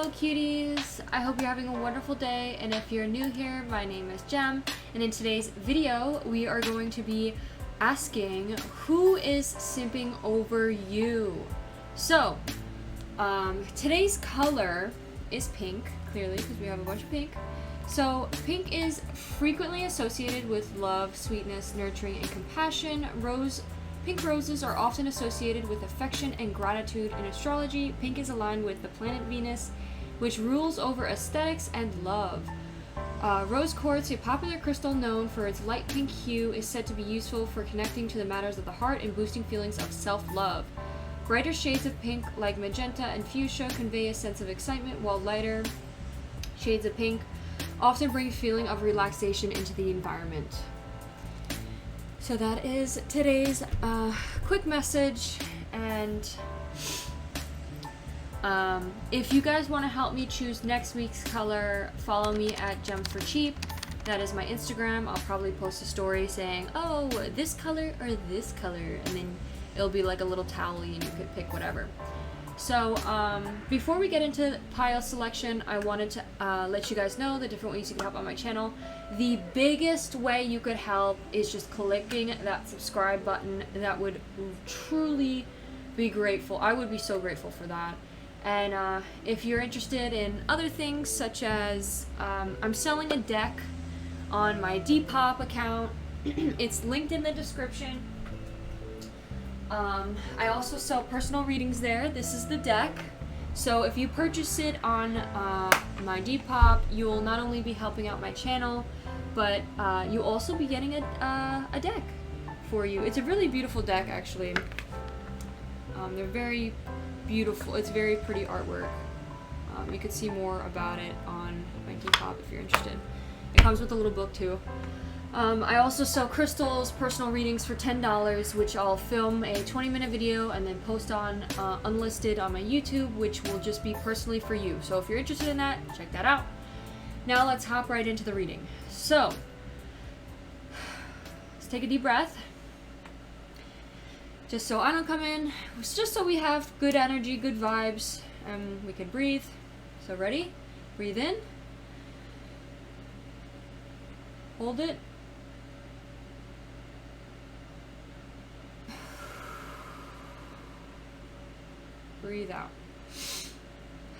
Hello cuties, I hope you're having a wonderful day, and if you're new here, my name is Jem, and in today's video we are going to be asking who is simping over you. So today's color is pink, clearly because we have a bunch of pink. So pink is frequently associated with love, sweetness, nurturing, and compassion. Pink roses are often associated with affection and gratitude. In astrology, pink is aligned with the planet Venus, which rules over aesthetics and love. Rose quartz, a popular crystal known for its light pink hue, is said to be useful for connecting to the matters of the heart and boosting feelings of self-love. Brighter shades of pink, like magenta and fuchsia, convey a sense of excitement, while lighter shades of pink often bring a feeling of relaxation into the environment. So that is today's quick message, and if you guys want to help me choose next week's color, follow me at Gems for Cheap. That is my Instagram. I'll probably post a story saying, oh, this color or this color, and then it'll be like a little tally and you could pick whatever. So before we get into pile selection, I wanted to let you guys know the different ways you can help on my channel. The biggest way you could help is just clicking that subscribe button. That would truly be grateful. I would be so grateful for that. And if you're interested in other things, such as I'm selling a deck on my Depop account. It's linked in the description. I also sell personal readings there. This is the deck. So if you purchase it on my Depop, you will not only be helping out my channel, but you'll also be getting a deck for you. It's a really beautiful deck, actually. They're very beautiful. It's very pretty artwork. You could see more about it on my Depop if you're interested. It comes with a little book too. I also sell crystals, personal readings for $10, which I'll film a 20-minute video and then post on unlisted on my YouTube, which will just be personally for you. So if you're interested in that, check that out. Now let's hop right into the reading. So let's take a deep breath. Just so I don't come in, just so we have good energy, good vibes, and we can breathe. So ready? Breathe in. Hold it. Breathe out.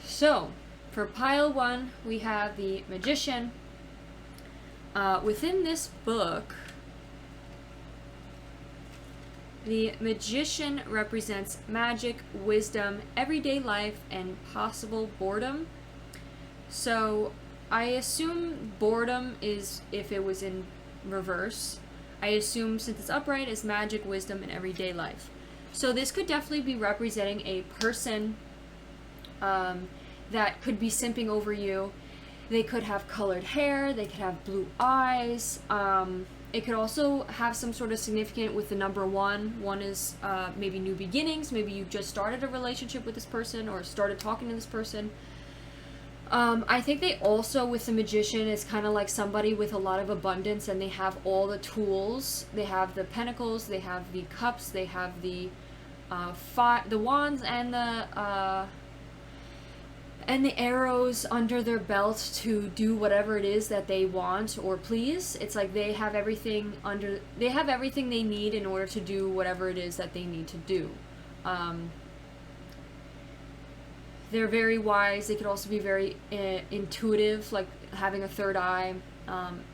So, for pile 1, we have the Magician. Within this book, the Magician represents magic, wisdom, everyday life, and possible boredom. So, I assume boredom is if it was in reverse. I assume since it's upright is magic, wisdom, and everyday life. So this could definitely be representing a person that could be simping over you. They could have colored hair, they could have blue eyes. It could also have some sort of significant with the number 1. 1 is maybe new beginnings. Maybe you just started a relationship with this person or started talking to this person. I think they also, with the Magician, is kind of like somebody with a lot of abundance, and they have all the tools. They have the pentacles, they have the cups, they have the wands and the arrows under their belt to do whatever it is that they want or please. It's like they have everything they need in order to do whatever it is that they need to do. They're very wise. They could also be very intuitive, like having a third eye,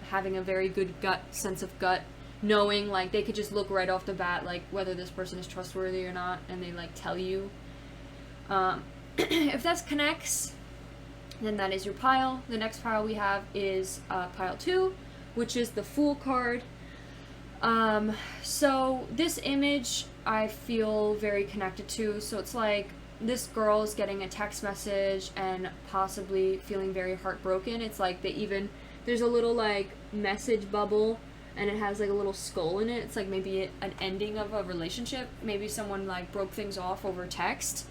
having a very good sense of gut, knowing, like they could just look right off the bat, like whether this person is trustworthy or not, and they like tell you. If that connects, then that is your pile. The next pile we have is pile 2, which is the Fool card. So this image I feel very connected to. So it's like this girl is getting a text message and possibly feeling very heartbroken. It's like there's a little like message bubble, and it has like a little skull in it. It's like maybe an ending of a relationship. Maybe someone like broke things off over text.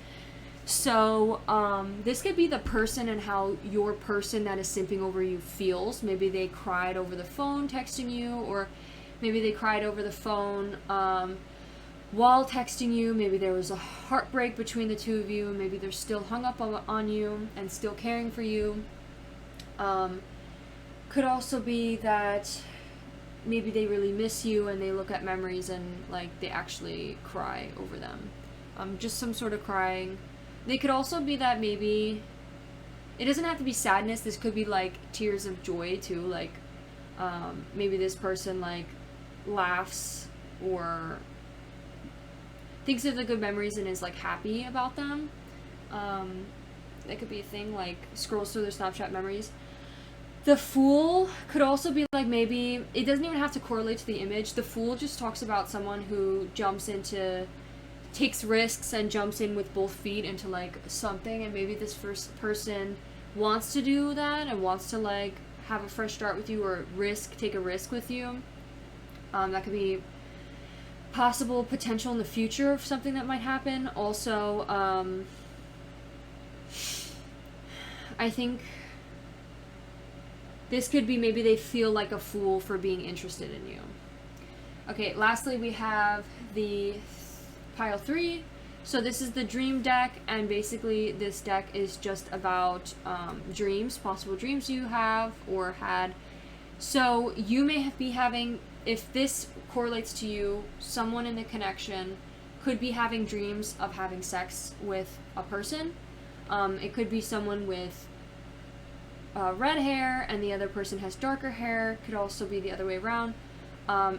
So this could be the person and how your person that is simping over you feels. Maybe they cried over the phone texting you, or maybe they cried over the phone while texting you. Maybe there was a heartbreak between the two of you. Maybe they're still hung up on you and still caring for you. Could also be that maybe they really miss you and they look at memories and like they actually cry over them. Just some sort of crying. They could also be that maybe it doesn't have to be sadness. This could be like tears of joy too. Like maybe this person like laughs or thinks of the good memories and is like happy about them. That could be a thing, like scrolls through their Snapchat memories. The Fool could also be like, maybe it doesn't even have to correlate to the image. The Fool just talks about someone who takes risks and jumps in with both feet into like something, and maybe this first person wants to do that and wants to like have a fresh start with you or take a risk with you. That could be possible potential in the future of something that might happen. Also, I think this could be maybe they feel like a fool for being interested in you. Okay, lastly we have the pile 3. So this is the dream deck, and basically this deck is just about dreams, possible dreams you have or had. So you may be having, if this correlates to you, someone in the connection could be having dreams of having sex with a person. It could be someone with red hair and the other person has darker hair. Could also be the other way around.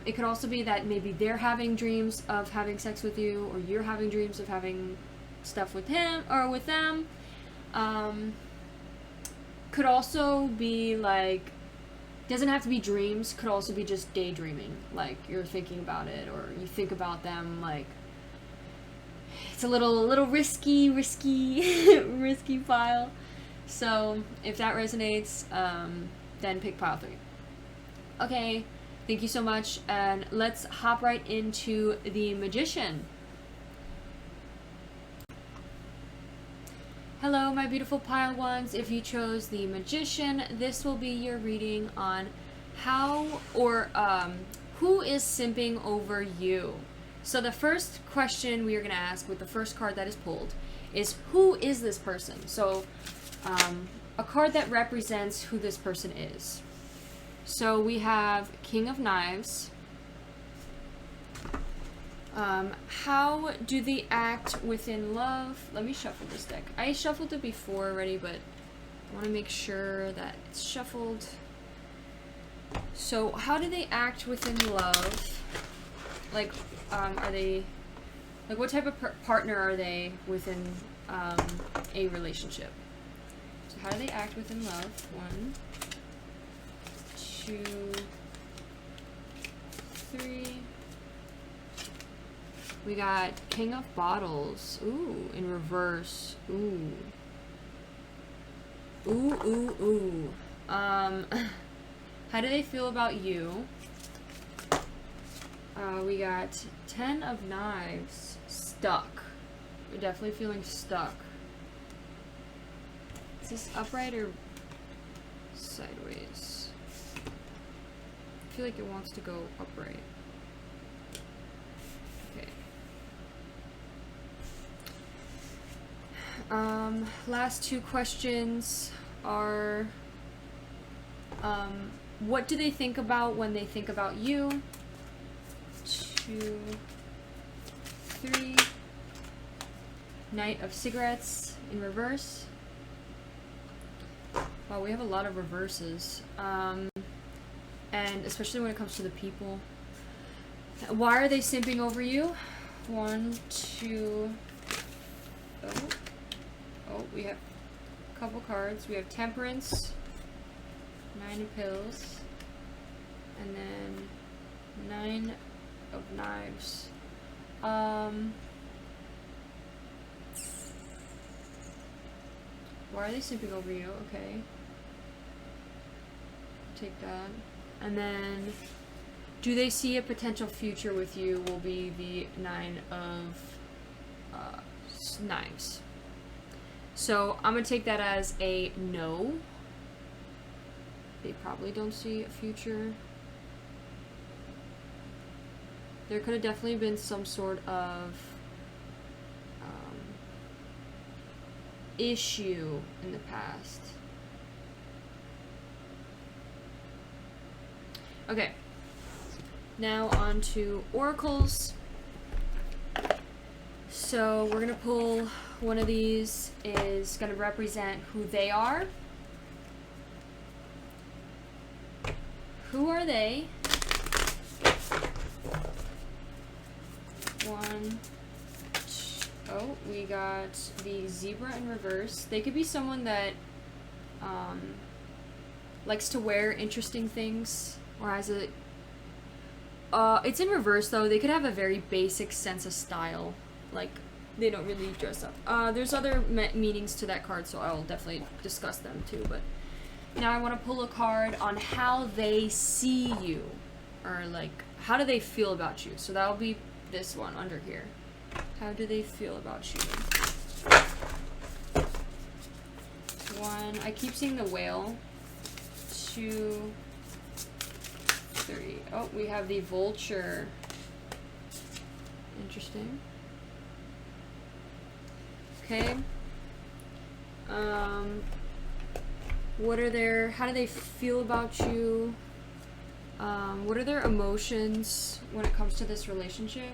It could also be that maybe they're having dreams of having sex with you, or you're having dreams of having stuff with him or with them. Could also be like, doesn't have to be dreams, could also be just daydreaming, like you're thinking about it or you think about them. Like it's a little risky risky pile. So if that resonates, then pick pile 3. Okay, thank you so much, and let's hop right into the Magician. Hello, my beautiful pile ones. If you chose the Magician, this will be your reading on how or who is simping over you. So the first question we are going to ask with the first card that is pulled is, who is this person? So a card that represents who this person is. So we have King of Knives. How do they act within love? Let me shuffle this deck. I shuffled it before already, but I want to make sure that it's shuffled. So how do they act within love? Like, are they, like, what type of partner are they within a relationship? So how do they act within love? 1, 2, 3. We got King of Bottles. Ooh, in reverse. Ooh. Ooh, ooh, ooh. How do they feel about you? We got 10 of Knives. Stuck. We're definitely feeling stuck. Is this upright or sideways? I feel like it wants to go upright. Okay. Last 2 questions are, what do they think about when they think about you? 2, 3. Knight of Cigarettes in reverse. Wow, we have a lot of reverses. And especially when it comes to the people. Why are they simping over you? 1, 2. Oh, we have a couple cards. We have Temperance, 9 of Pills, and then 9 of Knives. Why are they simping over you? Okay. Take that. And then, do they see a potential future with you? Will be the 9 of Knives. So I'm gonna take that as a no. They probably don't see a future. There could have definitely been some sort of issue in the past. Okay. Now on to oracles. So we're gonna pull one of these, is gonna represent who they are. Who are they? One. Oh, we got the zebra in reverse. They could be someone that likes to wear interesting things, or has a it's in reverse though. They could have a very basic sense of style, like they don't really dress up. There's other meanings to that card, so I'll definitely discuss them too, but now I want to pull a card on how they see you, or like how do they feel about you. So that'll be this one under here. How do they feel about you? One, I keep seeing the whale. 2, 3. Oh, we have the vulture. Interesting. Okay. What are their, how do they feel about you? What are their emotions when it comes to this relationship?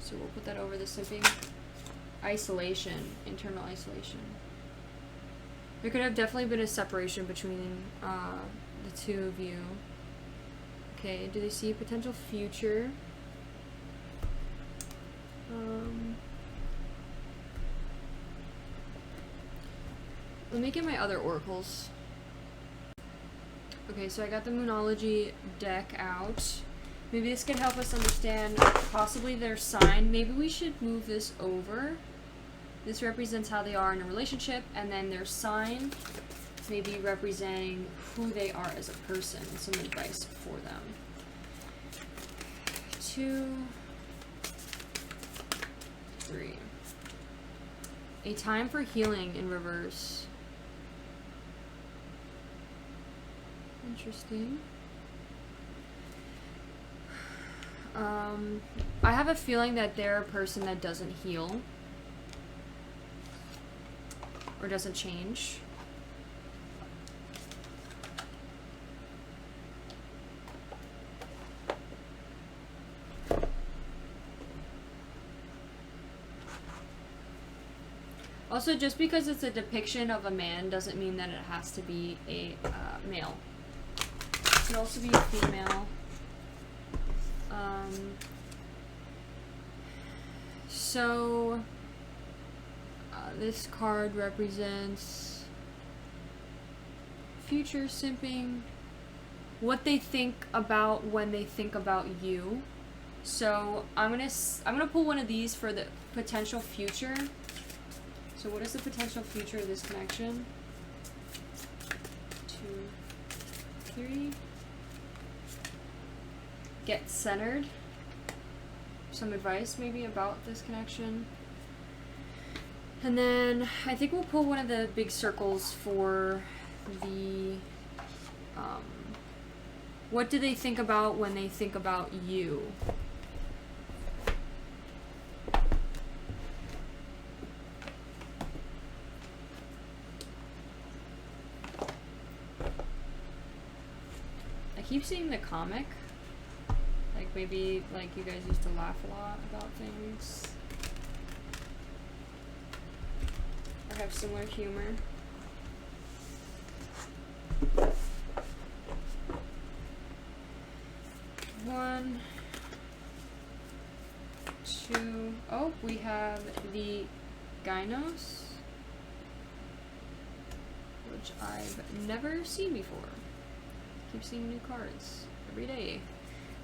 So we'll put that over the simping. Isolation, internal isolation. There could have definitely been a separation between the two of you. Okay, do they see a potential future? Let me get my other oracles. Okay, so I got the Moonology deck out. Maybe this could help us understand possibly their sign. Maybe we should move this over. This represents how they are in a relationship, and then their sign maybe representing who they are as a person, and some advice for them. 2, 3. A time for healing in reverse. Interesting. I have a feeling that they're a person that doesn't heal or doesn't change. Also, just because it's a depiction of a man doesn't mean that it has to be a male. It could also be a female. So this card represents future simping, what they think about when they think about you. So I'm gonna pull one of these for the potential future. So what is the potential future of this connection? 2, 3. Get centered. Some advice maybe about this connection. And then I think we'll pull one of the big circles for the what do they think about when they think about you? I keep seeing the comic. Like maybe like you guys used to laugh a lot about things. Or have similar humor. One, 2. Oh, we have the Gynos, which I've never seen before. Keep seeing new cards every day.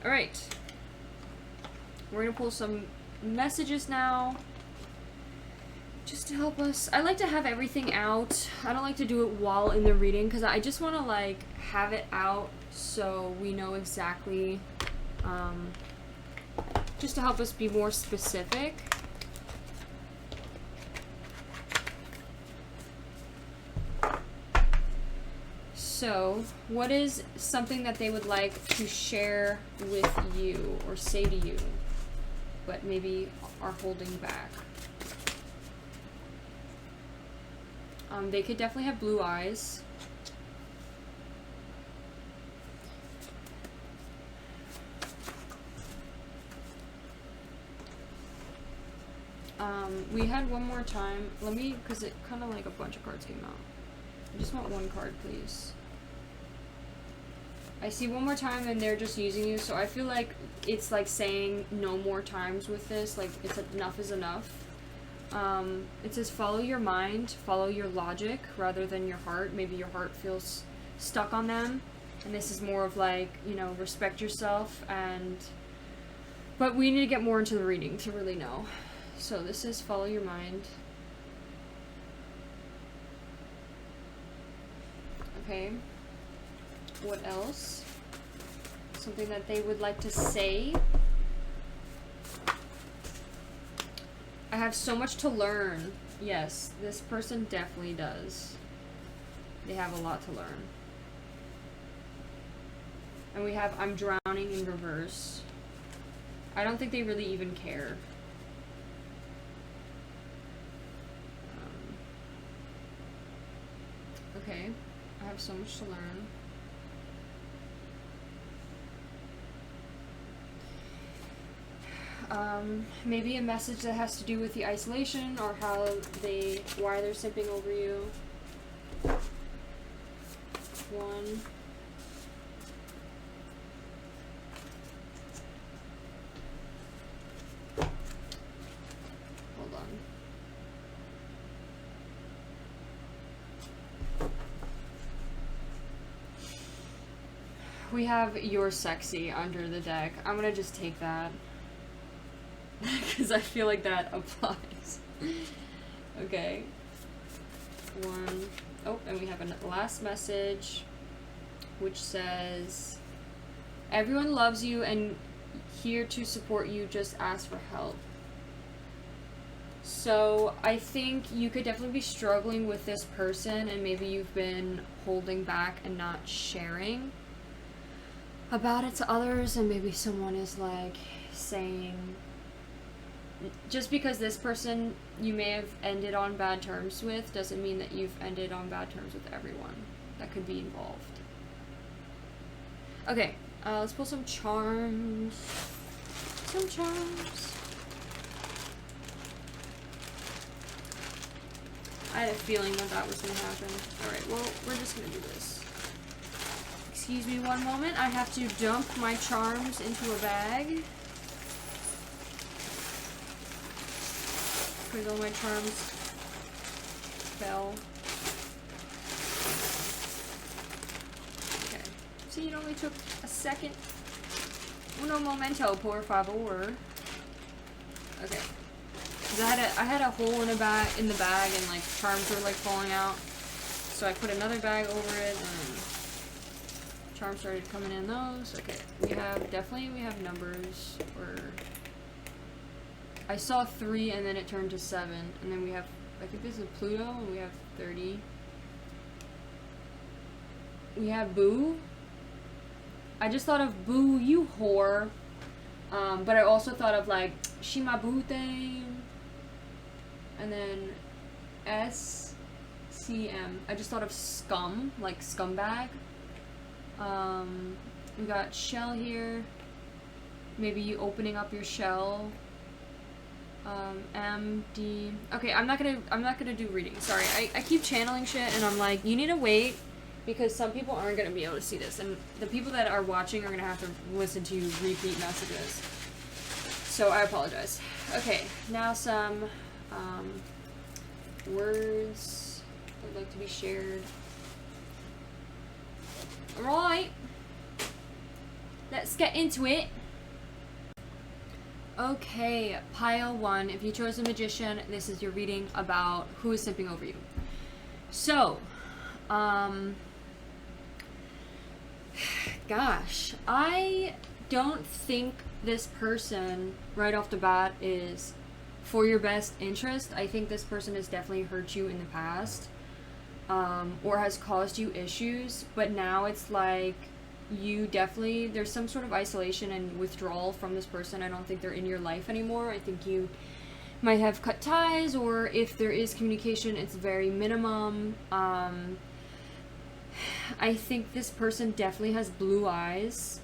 Alright. We're gonna pull some messages now. Just to help us. I like to have everything out. I don't like to do it while in the reading because I just want to like have it out so we know exactly just to help us be more specific. So, what is something that they would like to share with you or say to you, but maybe are holding back? They could definitely have blue eyes. We had one more time. Let me, because it kind of like a bunch of cards came out. I just want one card, please. I see one more time and they're just using you, so I feel like it's like saying no more times with this, like it's enough is enough. It says follow your mind, follow your logic rather than your heart. Maybe your heart feels stuck on them, and this is more of like, you know, respect yourself. But we need to get more into the reading to really know. So this is follow your mind. Okay. What else? Something that they would like to say. I have so much to learn. Yes, this person definitely does. They have a lot to learn. And we have I'm drowning in reverse. I don't think they really even care. Okay, I have so much to learn. Maybe a message that has to do with the isolation or why they're simping over you. One. Hold on. We have you're sexy under the deck. I'm gonna just take that. Because I feel like that applies. Okay. One. Oh, and we have a last message, which says, everyone loves you and here to support you, just ask for help. So I think you could definitely be struggling with this person, and maybe you've been holding back and not sharing about it to others, and maybe someone is like saying, just because this person you may have ended on bad terms with doesn't mean that you've ended on bad terms with everyone that could be involved. Okay, let's pull some charms. Some charms. I had a feeling that was going to happen. Alright, well, we're just going to do this. Excuse me one moment. I have to dump my charms into a bag. Because all my charms fell. Okay. See, it only took a second. Uno momento, por favor. Okay. Because I had a hole in the bag, and like charms were like falling out. So I put another bag over it, and charms started coming in those. Okay. We have numbers. I saw 3 and then it turned to 7, and then we have, I think this is Pluto, and we have 30. We have Boo. I just thought of Boo, you whore. But I also thought of like Shimabute, and then SCM. I just thought of scum, like scumbag. We got shell here. Maybe you opening up your shell. MD. Okay, I'm not gonna do reading. Sorry, I keep channeling shit, and I'm like, you need to wait, because some people aren't gonna be able to see this, and the people that are watching are gonna have to listen to repeat messages. So I apologize. Okay, now some words that would like to be shared. Alright, let's get into it. Okay, pile 1. If you chose a magician, this is your reading about who is simping over you. So, gosh, I don't think this person right off the bat is for your best interest. I think this person has definitely hurt you in the past, or has caused you issues, but now it's like you definitely, there's some sort of isolation and withdrawal from this person. I don't think they're in your life anymore. I think you might have cut ties, or if there is communication, it's very minimum. I think this person definitely has blue eyes.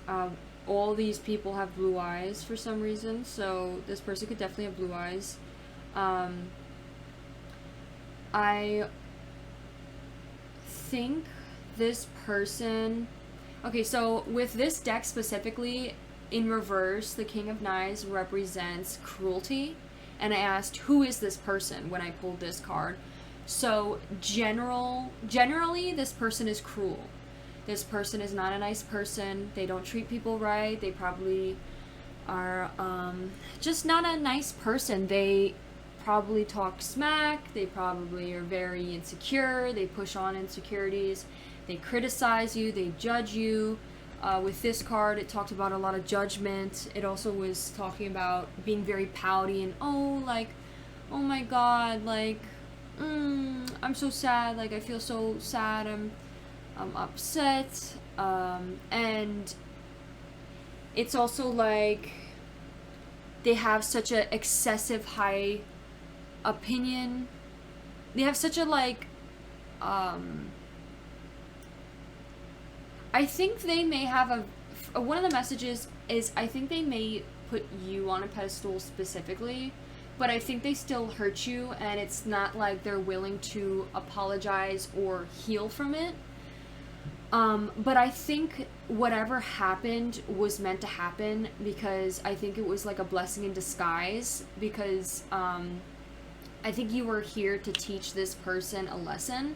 All these people have blue eyes for some reason, so this person could definitely have blue eyes. I think this person... Okay, so with this deck specifically, in reverse, the King of Knives represents cruelty. And I asked, who is this person when I pulled this card? So generally, this person is cruel. This person is not a nice person. They don't treat people right. They probably are just not a nice person. They probably talk smack. They probably are very insecure. They push on insecurities. They criticize you. They judge you. With this card, it talked about a lot of judgment. It also was talking about being very pouty and, oh my god, like, I'm so sad, like, I feel so sad, I'm upset, and it's also like they have such a excessive high opinion. They have such a, like, I think they may have one of the messages is I think they may put you on a pedestal specifically, but I think they still hurt you, and it's not like they're willing to apologize or heal from it. But I think whatever happened was meant to happen, because I think it was like a blessing in disguise, because I think you were here to teach this person a lesson.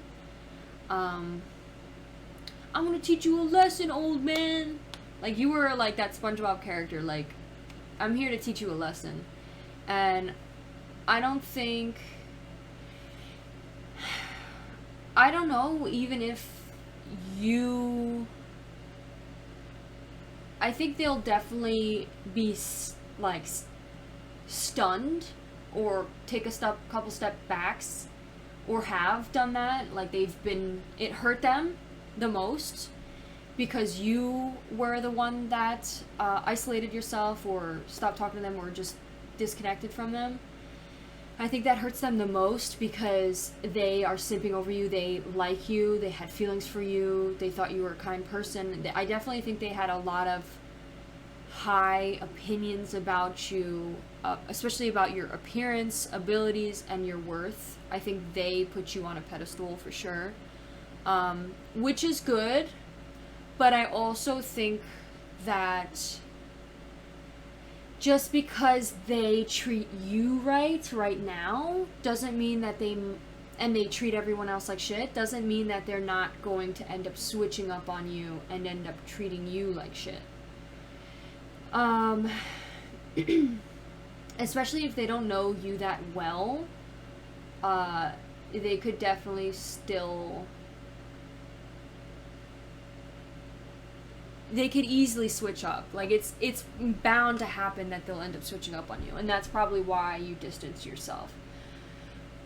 I'm gonna teach you a lesson, old man. Like, you were like that SpongeBob character, like, I'm here to teach you a lesson. And I don't know, even if you... I think they'll definitely be, like, stunned, or take a couple step backs, or have done that. Like, it hurt them the most, because you were the one that isolated yourself, or stopped talking to them, or just disconnected from them. I think that hurts them the most, because they are simping over you. They like you. They had feelings for you. They thought you were a kind person. I definitely think they had a lot of high opinions about you, especially about your appearance, abilities, and your worth. I think they put you on a pedestal for sure. Which is good, but I also think that just because they treat you right now doesn't mean that they treat everyone else like shit, doesn't mean that they're not going to end up switching up on you and end up treating you like shit. Especially if they don't know you that well, they could definitely still... They could easily switch up. Like, it's bound to happen that they'll end up switching up on you, and that's probably why you distance yourself.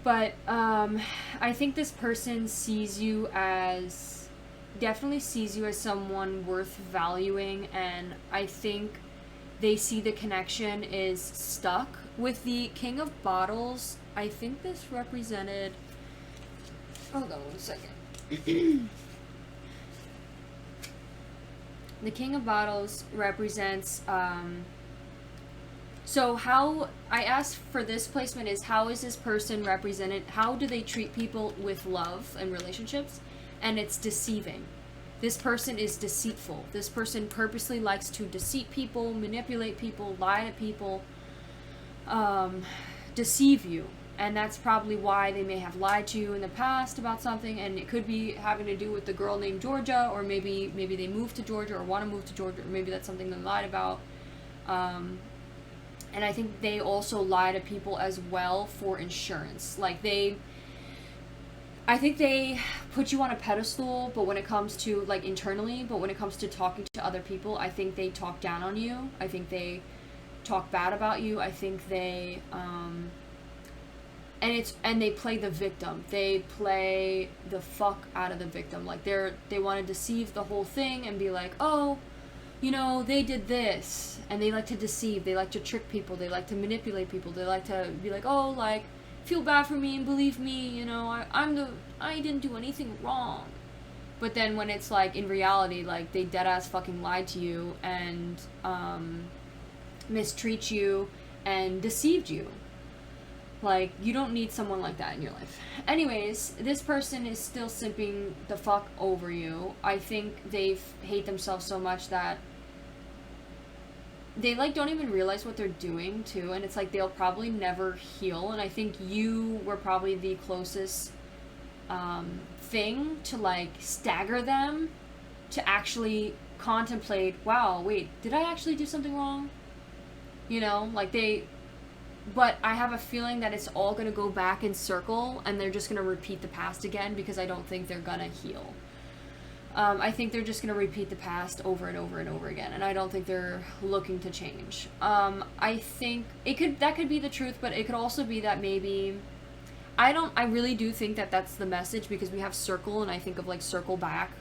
But I think this person definitely sees you as someone worth valuing, and I think they see the connection is stuck. With the King of Bottles, I think this represented... Hold on 1 second. The King of Bottles represents, so how, I asked for this placement is, how is this person represented, how do they treat people with love and relationships? And it's deceiving. This person is deceitful. This person purposely likes to deceive people, manipulate people, lie to people, deceive you. And that's probably why they may have lied to you in the past about something, and it could be having to do with the girl named Georgia, or maybe they moved to Georgia or want to move to Georgia, or maybe that's something they lied about. And I think they also lie to people as well for insurance. Like, I think they put you on a pedestal, but when it comes to, like, internally, but when it comes to talking to other people, I think they talk down on you. I think they talk bad about you. I think they and they play the victim. They play the fuck out of the victim. Like they want to deceive the whole thing and be like, oh, you know, they did this. And they like to deceive. They like to trick people. They like to manipulate people. They like to be like, oh, like, feel bad for me and believe me, you know, I didn't do anything wrong. But then when it's like in reality, like they dead ass fucking lied to you and mistreat you and deceived you. Like, you don't need someone like that in your life. Anyways, this person is still simping the fuck over you. I think they hate themselves so much that they, like, don't even realize what they're doing, too. And it's like they'll probably never heal. And I think you were probably the closest thing to, like, stagger them to actually contemplate, wow, wait, did I actually do something wrong? You know, like but I have a feeling that it's all going to go back in circle and they're just going to repeat the past again because I don't think they're going to heal. I think they're just going to repeat the past over and over and over again, and I don't think they're looking to change. I think that could be the truth, but it could also be that maybe I really do think that that's the message because we have circle and I think of like circle back.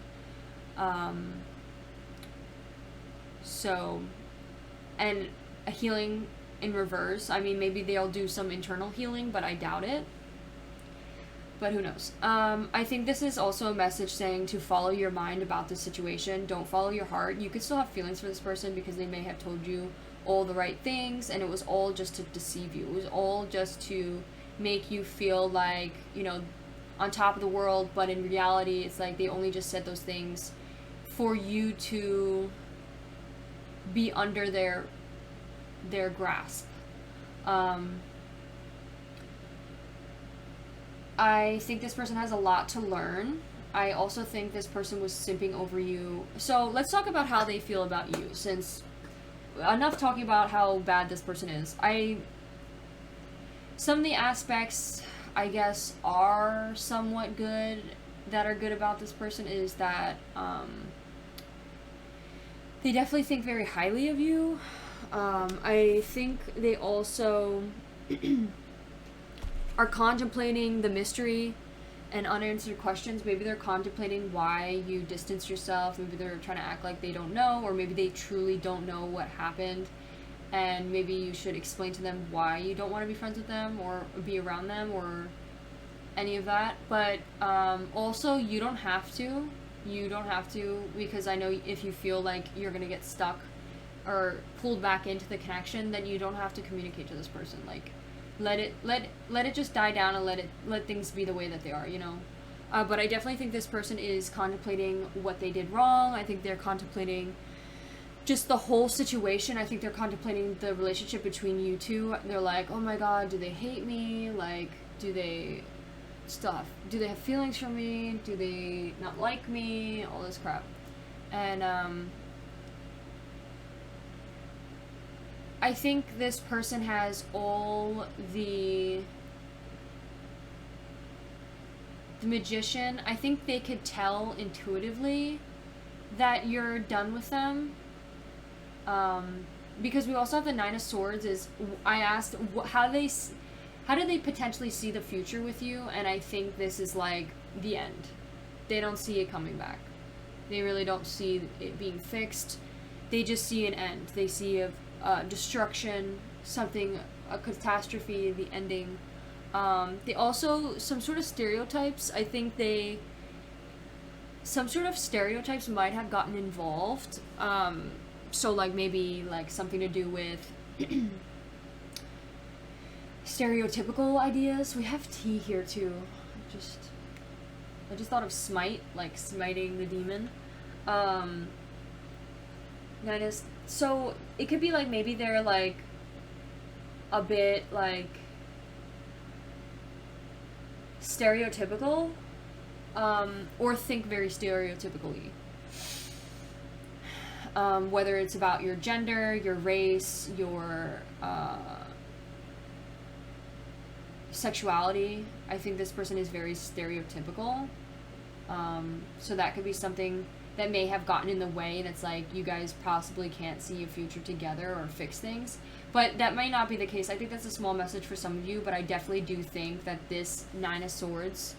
So, and a healing in reverse. I mean, maybe they'll do some internal healing, but I doubt it. But who knows? I think this is also a message saying to follow your mind about the situation. Don't follow your heart. You could still have feelings for this person because they may have told you all the right things and it was all just to deceive you. It was all just to make you feel like, you know, on top of the world, but in reality, it's like they only just said those things for you to be under their grasp. I think this person has a lot to learn. I also think this person was simping over you. So let's talk about how they feel about you, since enough talking about how bad this person is. Some of the aspects, I guess, are somewhat good, that are good about this person is that they definitely think very highly of you. I think they also are contemplating the mystery and unanswered questions. Maybe they're contemplating why you distance yourself. Maybe they're trying to act like they don't know, or maybe they truly don't know what happened, and maybe you should explain to them why you don't want to be friends with them or be around them or any of that. But also, you don't have to, because I know if you feel like you're gonna get stuck or pulled back into the connection, then you don't have to communicate to this person. Like, let it just die down and let things be the way that they are, you know. But I definitely think this person is contemplating what they did wrong. I think they're contemplating just the whole situation. I think they're contemplating the relationship between you two. They're like, oh my god, do they hate me? Like, do they have feelings for me? Do they not like me? All this crap. And I think this person has all the magician. I think they could tell intuitively that you're done with them. Because we also have the Nine of Swords. I asked how do they potentially see the future with you, and I think this is like the end. They don't see it coming back. They really don't see it being fixed. They just see an end. They see a destruction, a catastrophe, the ending. They also, some sort of stereotypes, I think some sort of stereotypes might have gotten involved. So like maybe like something to do with stereotypical ideas. We have tea here too. I just thought of smite, like smiting the demon. So it could be like maybe they're like a bit like stereotypical, or think very stereotypically. Whether it's about your gender, your race, your sexuality. I think this person is very stereotypical. So that could be something that may have gotten in the way, and it's like you guys possibly can't see a future together or fix things. But that might not be the case. I think that's a small message for some of you, but I definitely do think that this Nine of Swords,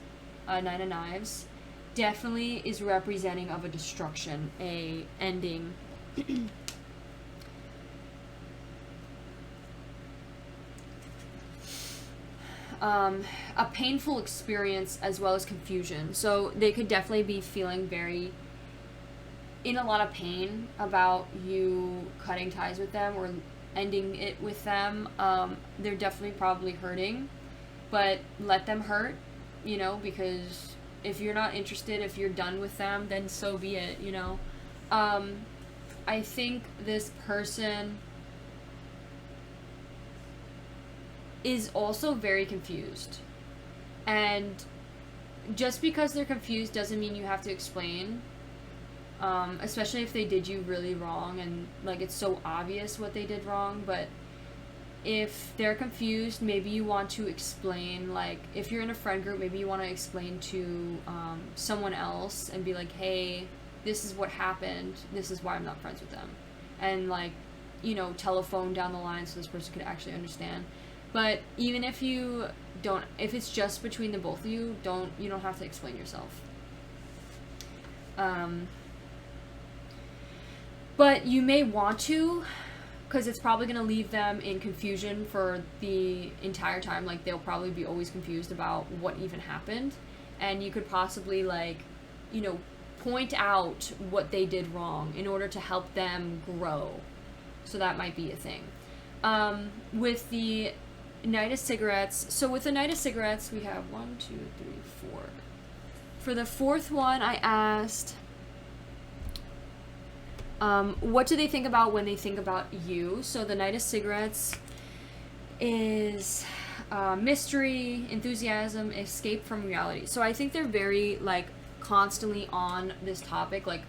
Nine of Knives, definitely is representing of a destruction, a ending. A painful experience as well as confusion. So they could definitely be feeling very in a lot of pain about you cutting ties with them or ending it with them. They're definitely probably hurting, but let them hurt, you know, because if you're not interested, if you're done with them, then so be it, you know. I think this person is also very confused, and just because they're confused doesn't mean you have to explain, especially if they did you really wrong and like it's so obvious what they did wrong. But if they're confused, maybe you want to explain, like if you're in a friend group, maybe you want to explain to someone else and be like, hey, this is what happened, this is why I'm not friends with them, and like, you know, telephone down the line so this person could actually understand. But even if you don't, if it's just between the both of you, you don't have to explain yourself. But you may want to, because it's probably going to leave them in confusion for the entire time. Like, they'll probably be always confused about what even happened. And you could possibly, like, you know, point out what they did wrong in order to help them grow. So that might be a thing. With the Knight of Cigarettes. So with the Knight of Cigarettes, we have 1, 2, 3, 4. For the fourth one, I asked, what do they think about when they think about you? So the Knight of Cigarettes is mystery, enthusiasm, escape from reality. So I think they're very, like, constantly on this topic, like,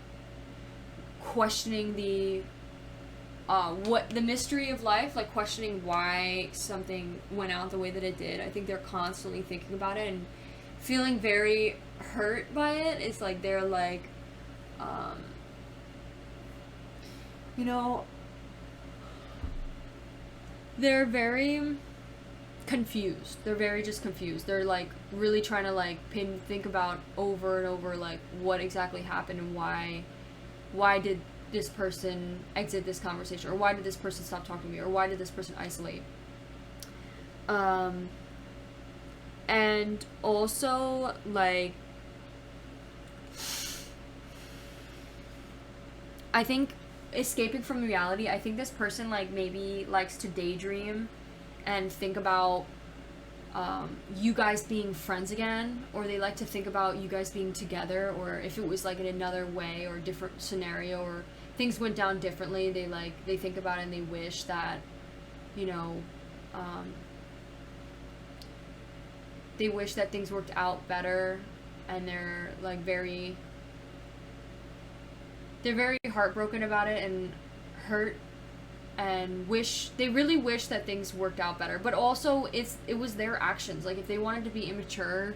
questioning the mystery of life, like questioning why something went out the way that it did. I think they're constantly thinking about it and feeling very hurt by it. It's like they're like, you know, they're very confused. They're very just confused. They're like really trying to like think about over and over like what exactly happened and why did this person exit this conversation, or why did this person stop talking to me, or why did this person isolate. And also, like, I think escaping from reality, I think this person, like, maybe likes to daydream and think about you guys being friends again, or they like to think about you guys being together, or if it was like in another way or a different scenario, or things went down differently, they think about it and they wish that, you know, they wish that things worked out better, and they're like very heartbroken about it and hurt, and they really wish that things worked out better. But also it was their actions. Like, if they wanted to be immature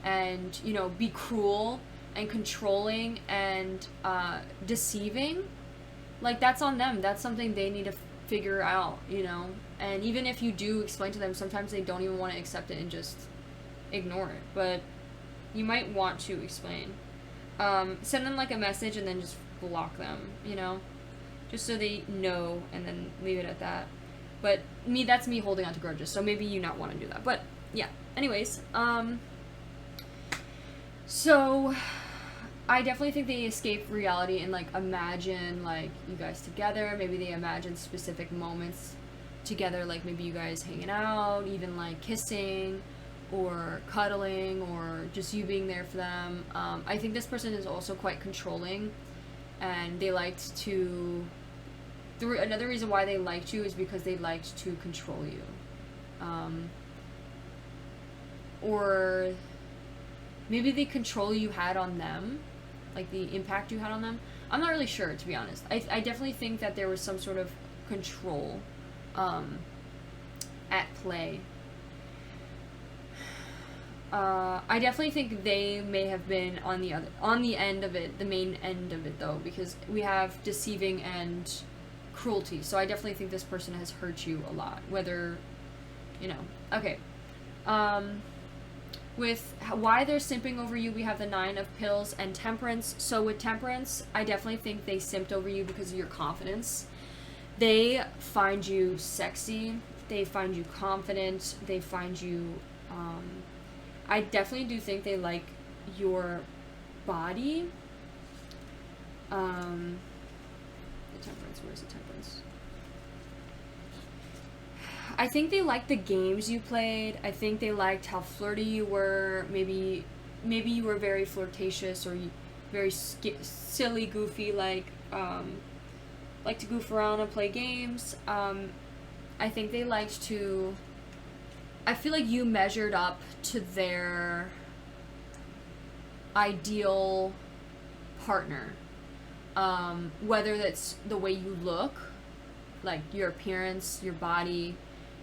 and, you know, be cruel and controlling and deceiving, like, that's on them. That's something they need to figure out, you know. And even if you do explain to them, sometimes they don't even want to accept it and just ignore it. But you might want to explain. Send them like a message and then just block them, you know, just so they know, and then leave it at that. But that's me holding on to grudges, so maybe you not want to do that. But yeah, anyways, so I definitely think they escape reality and like imagine like you guys together. Maybe they imagine specific moments together, like maybe you guys hanging out, even like kissing or cuddling, or just you being there for them. I think this person is also quite controlling, and they liked to, another reason why they liked you is because they liked to control you. Or maybe the control you had on them, like the impact you had on them. I'm not really sure, to be honest. I definitely think that there was some sort of control at play. I definitely think they may have been on the end of it, the main end of it though, because we have deceiving and cruelty. So I definitely think this person has hurt you a lot, whether, okay. With why they're simping over you, we have the 9 of Pills and Temperance. So with Temperance, I definitely think they simped over you because of your confidence. They find you sexy, they find you confident, they find you, I definitely do think they like your body. The Temperance, where's the Temperance? I think they liked the games you played. I think they liked how flirty you were. Maybe you were very flirtatious or very silly, goofy, like to goof around and play games. I think they liked to... I feel like you measured up to their ideal partner. Whether that's the way you look, like your appearance, your body,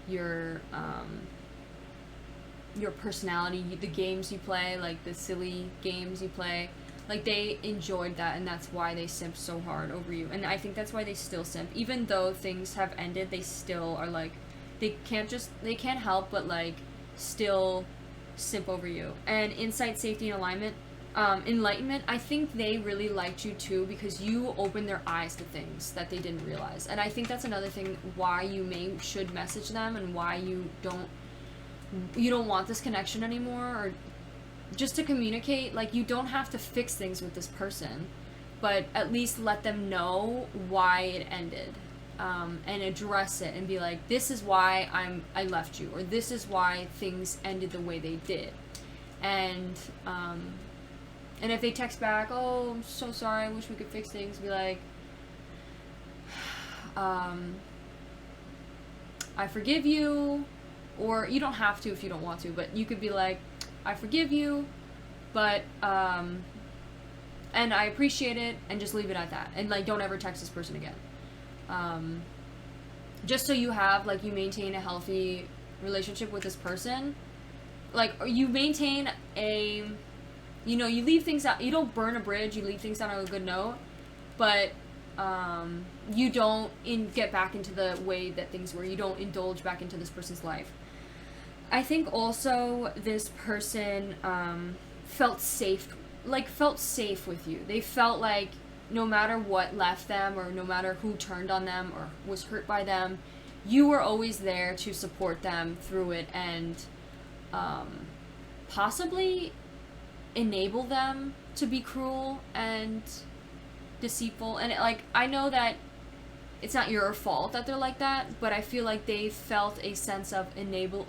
your personality, the games you play, like the silly games you play. Like, they enjoyed that, and that's why they simped so hard over you. And I think that's why they still simp. Even though things have ended, they still are like, they can't help but like still simp over you. And insight, safety, and enlightenment, I think they really liked you too because you opened their eyes to things that they didn't realize. And I think that's another thing why you should message them and why you don't want this connection anymore, or just to communicate. Like, you don't have to fix things with this person, but at least let them know why it ended, and address it and be like, this is why I left you, or this is why things ended the way they did. And if they text back, oh, I'm so sorry, I wish we could fix things, be like, I forgive you. Or you don't have to if you don't want to, but you could be like, I forgive you, but, and I appreciate it, and just leave it at that. And, like, don't ever text this person again. Just so you have, like, you maintain a healthy relationship with this person. Like, you maintain you leave things out, you don't burn a bridge, you leave things down on a good note, but, you don't get back into the way that things were. You don't indulge back into this person's life. I think also this person felt safe with you. They felt like no matter what left them, or no matter who turned on them or was hurt by them, you were always there to support them through it and possibly enable them to be cruel and deceitful. And I know that it's not your fault that they're like that, but I feel like they felt a sense of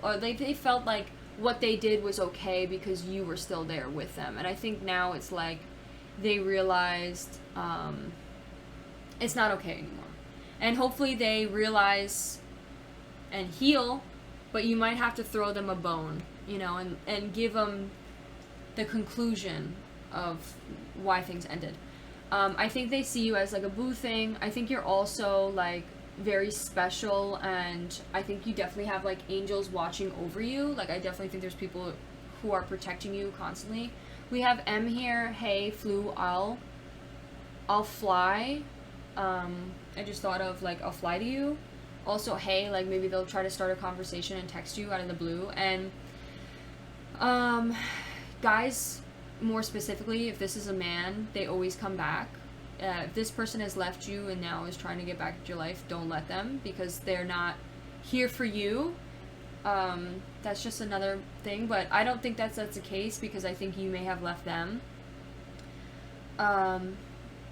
or they felt like what they did was okay because you were still there with them. And I think now it's like they realized it's not okay anymore. And hopefully they realize and heal, but you might have to throw them a bone, and give them the conclusion of why things ended. I think they see you as like a boo thing. I think you're also like very special, and I think you definitely have like angels watching over you. Like, I definitely think there's people who are protecting you constantly. We have M here. Hey, flew, I'll fly. I just thought of like, I'll fly to you. Also, hey, like maybe they'll try to start a conversation and text you out of the blue. And guys, more specifically, if this is a man, they always come back. If this person has left you and now is trying to get back into your life, don't let them, because they're not here for you. That's just another thing, but I don't think that's the case, because I think you may have left them.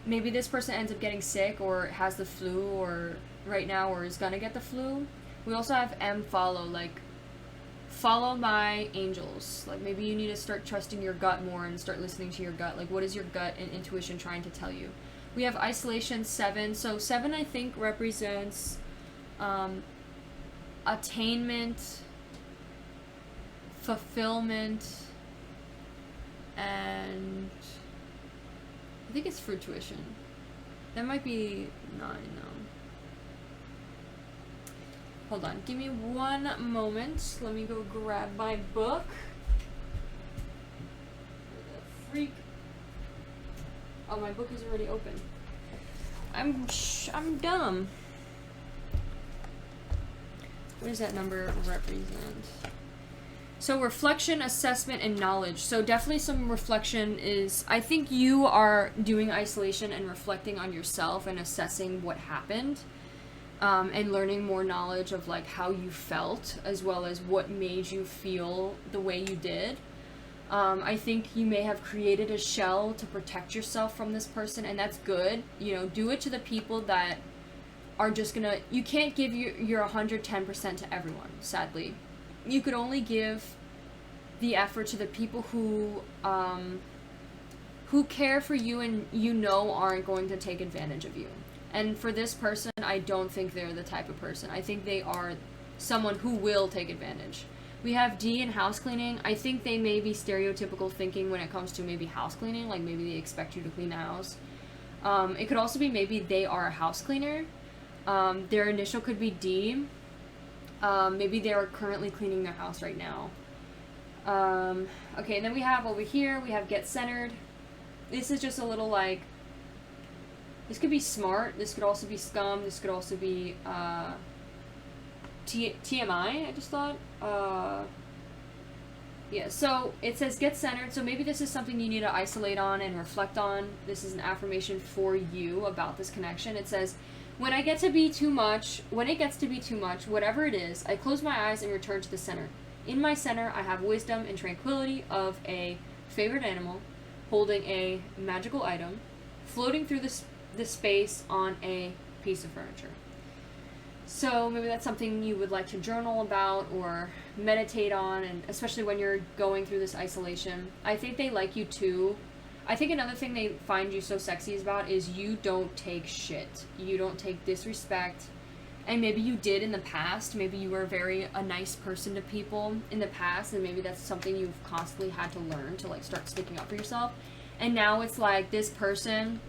Maybe this person ends up getting sick or has the flu or right now, or is gonna get the flu. We also have M follow, like, follow my angels. Like, maybe you need to start trusting your gut more and start listening to your gut. Like, what is your gut and intuition trying to tell you? We have isolation 7. So 7, I think, represents attainment, fulfillment, and I think it's fruition. That might be 9 though. Hold on, give me one moment. Let me go grab my book. freak. Oh, my book is already open. I'm dumb. What does that number represent? So reflection, assessment, and knowledge. So definitely some reflection is, I think you are doing isolation and reflecting on yourself and assessing what happened, and learning more knowledge of like how you felt as well as what made you feel the way you did. I think you may have created a shell to protect yourself from this person, and that's good. You know, do it to the people that are just gonna, you can't give your 110% to everyone, sadly. You could only give the effort to the people who care for you and you know aren't going to take advantage of you. And for this person, I don't think they're the type of person. I think they are someone who will take advantage. We have D in house cleaning. I think they may be stereotypical thinking when it comes to maybe house cleaning, like maybe they expect you to clean the house. It could also be maybe they are a house cleaner. Their initial could be D. Maybe they are currently cleaning their house right now. Okay, and then we have over here, we have get centered. This is just a little like, this could be smart, this could also be scum, this could also be TMI, I just thought. Yeah, so it says get centered, so maybe this is something you need to isolate on and reflect on. This is an affirmation for you about this connection. It says, when it gets to be too much, whatever it is, I close my eyes and return to the center. In my center, I have wisdom and tranquility of a favorite animal, holding a magical item, floating through the space on a piece of furniture. So maybe that's something you would like to journal about or meditate on, and especially when you're going through this isolation. I think they like you too. I think another thing they find you so sexy about is you don't take shit. You don't take disrespect. And maybe you did in the past. Maybe you were a nice person to people in the past, and maybe that's something you've constantly had to learn to like start sticking up for yourself. And now it's like this person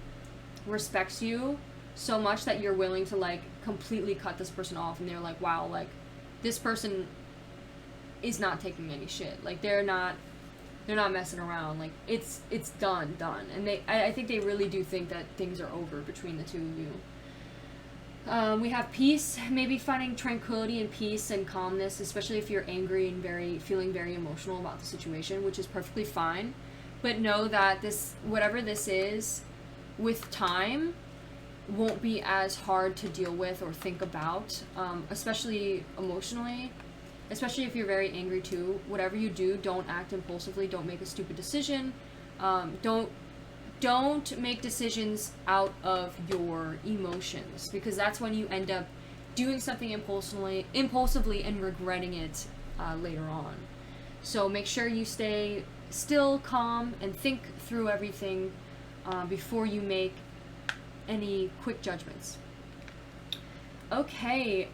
respects you so much that you're willing to like completely cut this person off, and they're like, wow, like this person is not taking any shit. Like they're not messing around. Like it's done. And I think they really do think that things are over between the two of you. We have peace, maybe finding tranquility and peace and calmness, especially if you're angry and feeling very emotional about the situation, which is perfectly fine. But know that whatever this is, with time, won't be as hard to deal with or think about, especially emotionally, especially if you're very angry too. Whatever you do, don't act impulsively, don't make a stupid decision, don't make decisions out of your emotions, because that's when you end up doing something impulsively and regretting it later on. So make sure you stay still, calm, and think through everything before you make any quick judgments. Okay,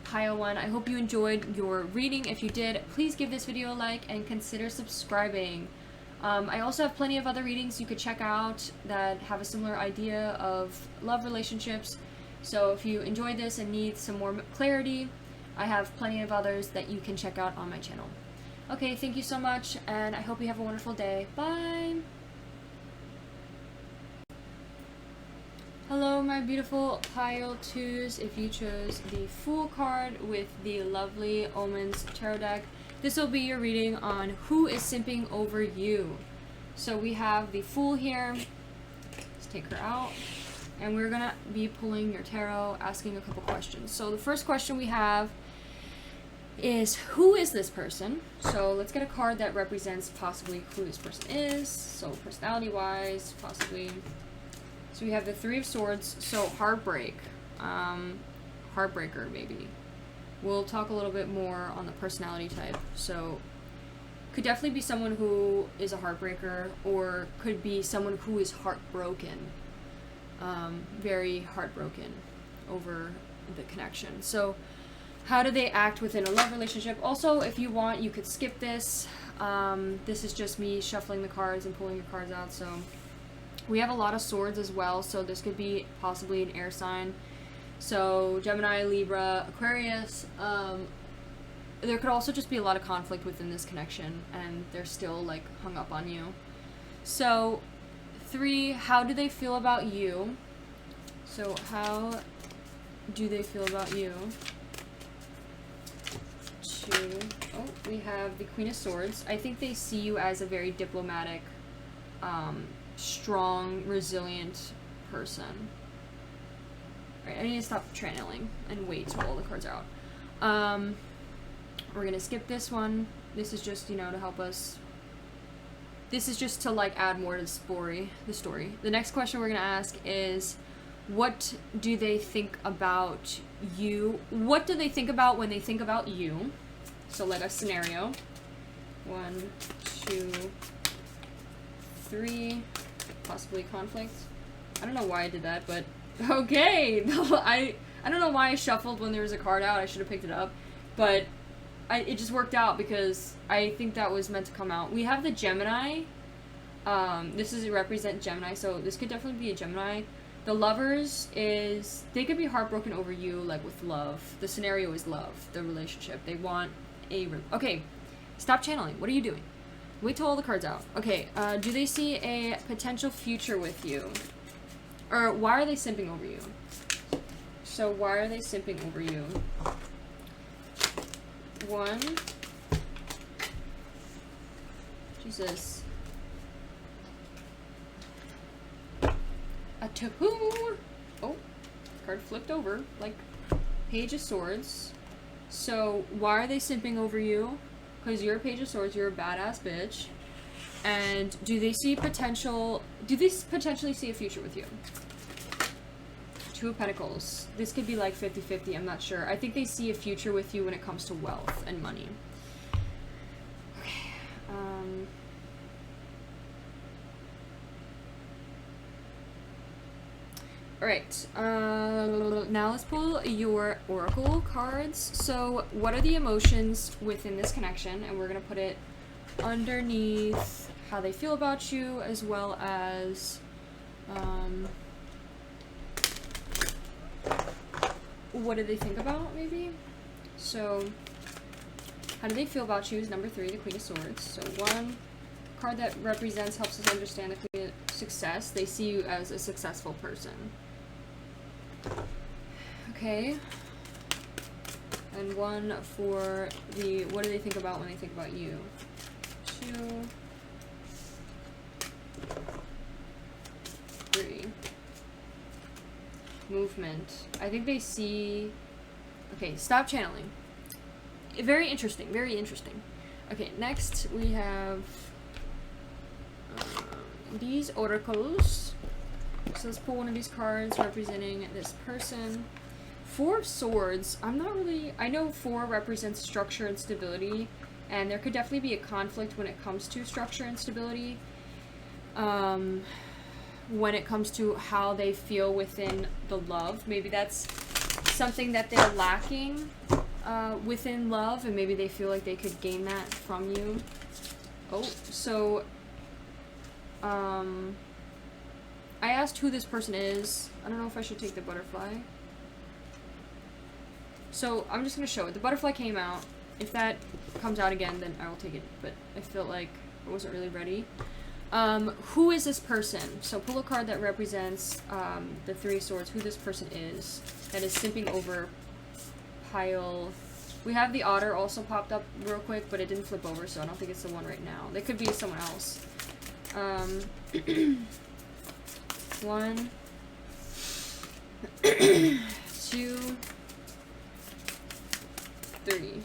Pio 1, I hope you enjoyed your reading. If you did, please give this video a like and consider subscribing. I also have plenty of other readings you could check out that have a similar idea of love relationships. So if you enjoyed this and need some more clarity, I have plenty of others that you can check out on my channel. Okay, thank you so much, and I hope you have a wonderful day. Bye! Hello, my beautiful pile 2s. If you chose the Fool card with the lovely Omens Tarot deck, this will be your reading on who is simping over you. So we have the Fool here. Let's take her out. And we're going to be pulling your tarot, asking a couple questions. So the first question we have is, who is this person? So let's get a card that represents possibly who this person is. So personality-wise, possibly. So we have the Three of Swords. So heartbreak. Heartbreaker, maybe. We'll talk a little bit more on the personality type. So, could definitely be someone who is a heartbreaker, or could be someone who is heartbroken. Very heartbroken over the connection. So, how do they act within a love relationship? Also, if you want, you could skip this. This is just me shuffling the cards and pulling your cards out. So, we have a lot of swords as well. So, this could be possibly an air sign. So, Gemini, Libra, Aquarius, there could also just be a lot of conflict within this connection, and they're still, like, hung up on you. So 3, how do they feel about you? So how do they feel about you? 2, oh, we have the Queen of Swords. I think they see you as a very diplomatic, strong, resilient person. Alright, I need to stop channeling and wait till all the cards are out. We're gonna skip this one. This is just, you know, to help us. This is just to, like, add more to the story. The next question we're gonna ask is, what do they think about you? What do they think about when they think about you? So, like a scenario. 1, 2, 3, possibly conflict. I don't know why I did that, but okay. I don't know why I shuffled when there was a card out. I should have picked it up, but it just worked out because I think that was meant to come out. We have the Gemini. This is represent Gemini, so this could definitely be a Gemini. The Lovers is, they could be heartbroken over you, like with love. The scenario is love, the relationship. They want okay, stop channeling. What are you doing? Wait till all the cards out. Okay, do they see a potential future with you? Or why are they simping over you? So why are they simping over you? 1. Jesus. A 2. Oh, card flipped over, like Page of Swords. So why are they simping over you? Because you're a Page of Swords, you're a badass bitch. And do they see potential? Do they potentially see a future with you? 2 of Pentacles. This could be like 50-50, I'm not sure. I think they see a future with you when it comes to wealth and money. Okay. Alright. Now let's pull your oracle cards. So, what are the emotions within this connection? And we're going to put it underneath how they feel about you, as well as what do they think about, maybe? So, how do they feel about you is number 3, the Queen of Swords. So 1 card that represents, helps us understand the Queen of Success. They see you as a successful person. Okay. And 1 for the, what do they think about when they think about you? 2, 3. Movement. I think they see... Okay, stop channeling. Very interesting, very interesting. Okay, next we have these oracles. So let's pull one of these cards representing this person. 4 of Swords. I'm not really... I know 4 represents structure and stability, and there could definitely be a conflict when it comes to structure and stability. When it comes to how they feel within the love. Maybe that's something that they're lacking within love, and maybe they feel like they could gain that from you. Oh, so I asked who this person is. I don't know if I should take the butterfly. So I'm just gonna show it. The butterfly came out. If that comes out again, then I will take it, but I feel like I wasn't really ready. Who is this person? So pull a card that represents the 3 of Swords, who this person is, that is simping over pile. We have the Otter also popped up real quick, but it didn't flip over, so I don't think it's the one right now. They could be someone else. 1, 2, 3.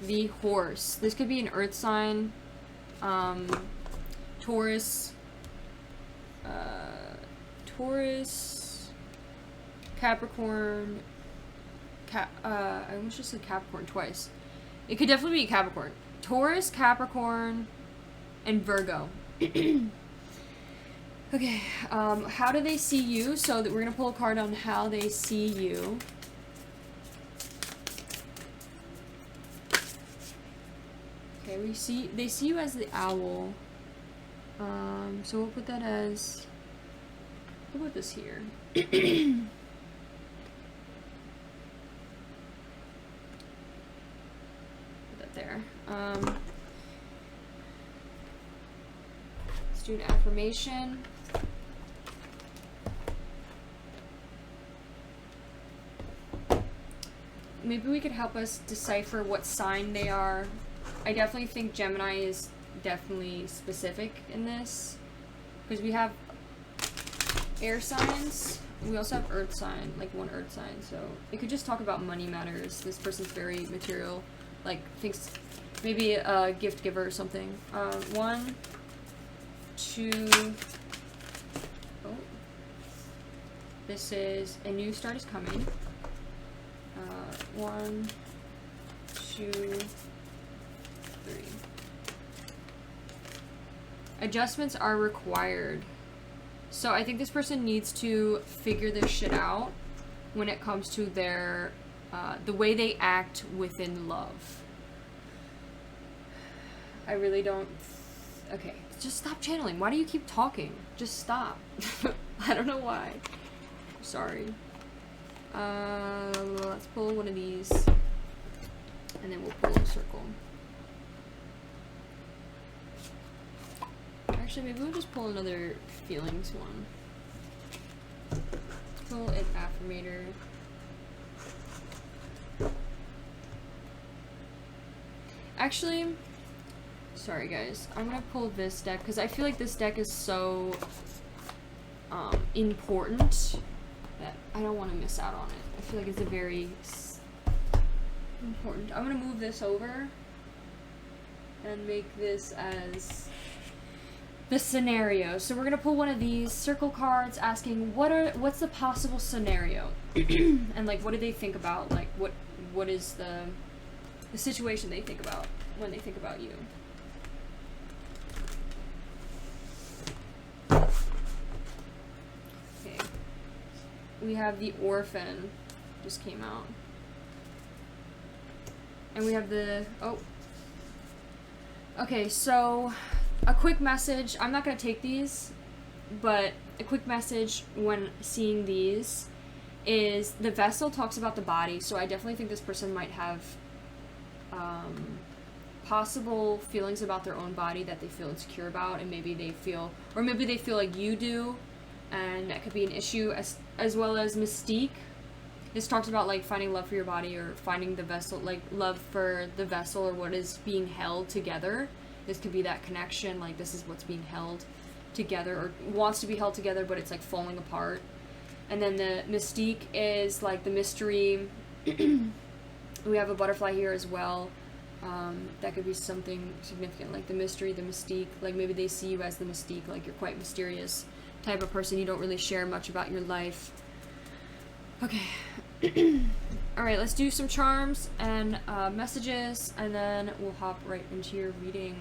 The Horse. This could be an earth sign. Taurus, Capricorn, I almost just said Capricorn twice. It could definitely be Capricorn. Taurus, Capricorn, and Virgo. Okay, how do they see you? So that we're gonna pull a card on how they see you. Okay, they see you as the owl. So we'll put that as, we'll put this here. Put that there. Let's do an affirmation. Maybe we could help us decipher what sign they are. I definitely think Gemini is definitely specific in this, because we have air signs. We also have earth sign, like one earth sign. So it could just talk about money matters. This person's very material, like thinks maybe a gift giver or something. 1, 2. Oh, this is a new start is coming. 1, 2, 3. Adjustments are required. So I think this person needs to figure this shit out when it comes to their, the way they act within love. I really don't, okay, just stop channeling. Why do you keep talking? Just stop. I don't know why. Sorry. Let's pull one of these, and then we'll pull a circle. Actually, maybe we'll just pull another feelings one. Let's pull an affirmator. Actually, sorry guys, I'm gonna pull this deck because I feel like this deck is so important that I don't want to miss out on it. I feel like it's a very important. I'm gonna move this over and make this as the scenario. So we're gonna pull one of these circle cards asking what's the possible scenario and like what do they think about, like what is the situation they think about when they think about you. Okay, we have the orphan just came out, and we have the okay, so a quick message. I'm not going to take these, but a quick message when seeing these is the vessel talks about the body, so I definitely think this person might have possible feelings about their own body that they feel insecure about, and maybe they feel like you do, and that could be an issue, as well as mystique. This talks about like finding love for your body, or finding the vessel, like love for the vessel or what is being held together. This could be that connection, like this is what's being held together or wants to be held together, but it's like falling apart. And then the mystique is like the mystery. We have a butterfly here as well. That could be something significant, like the mystery, the mystique. Like maybe they see you as the mystique, like you're quite mysterious type of person. You don't really share much about your life. Okay. Alright, let's do some charms and messages, and then we'll hop right into your reading.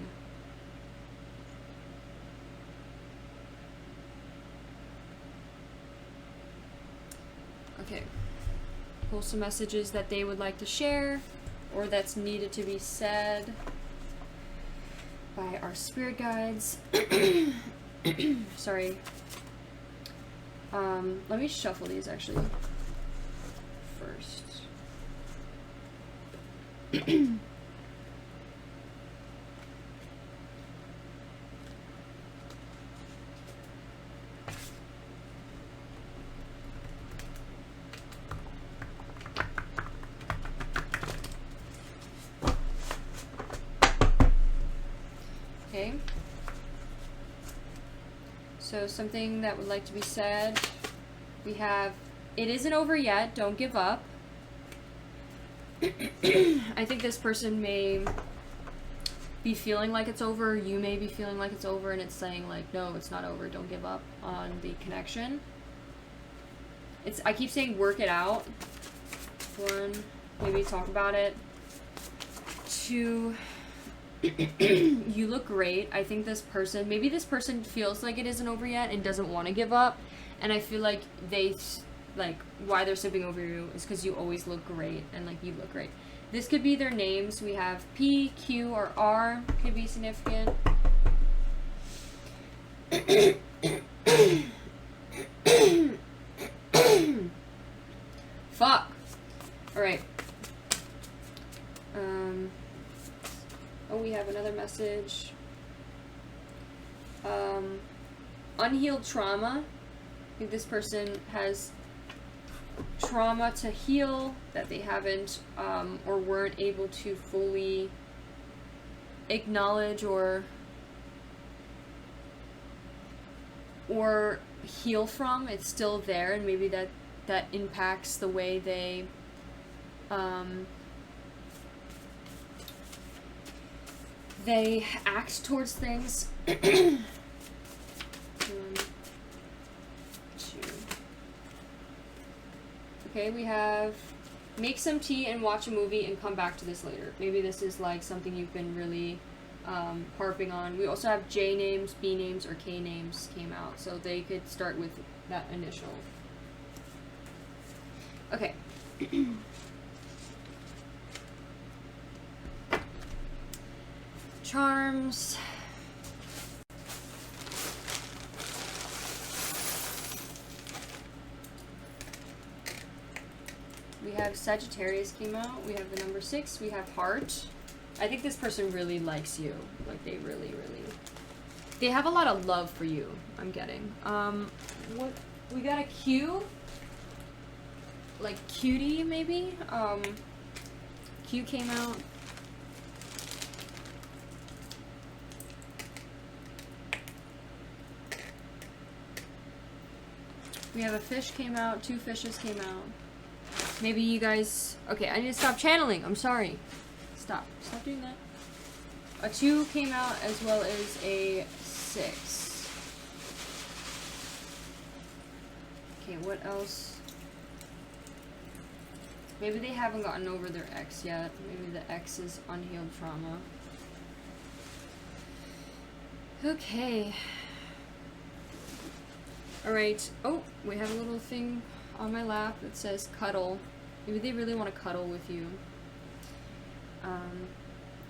Okay. Pull some messages that they would like to share, or that's needed to be said by our spirit guides. Sorry. Let me shuffle these actually first. Okay. So something that would like to be said. We have, it isn't over yet, don't give up. I think this person may be feeling like it's over, you may be feeling like it's over, and it's saying like, no, it's not over, don't give up on the connection. I keep saying work it out. 1, maybe talk about it. 2, you look great. I think this person, maybe this person feels like it isn't over yet and doesn't want to give up, and I feel like why they're sipping over you is because you always look great, and like you look great. This could be their names. We have P, Q, or R could be significant. Fuck. Alright. Oh, we have another message. unhealed trauma. I think this person has trauma to heal that they haven't or weren't able to fully acknowledge or heal from. It's still there, and maybe that impacts the way they act towards things. Okay, we have make some tea and watch a movie and come back to this later. Maybe this is like something you've been really harping on. We also have J names, B names, or K names came out, so they could start with that initial. Okay. Charms. We have Sagittarius came out. We have the number 6. We have Heart. I think this person really likes you. Like, they really, they have a lot of love for you, I'm getting. What, we got a Q? Like, cutie, maybe? Q came out. We have a fish came out. 2 fishes came out. Maybe you guys... Okay, I need to stop channeling. I'm sorry. Stop doing that. A 2 came out as well as a 6. Okay, what else? Maybe they haven't gotten over their ex yet. Maybe the ex is unhealed trauma. Okay. Alright. Oh, we have a little thing on my lap that says cuddle. Maybe they really want to cuddle with you.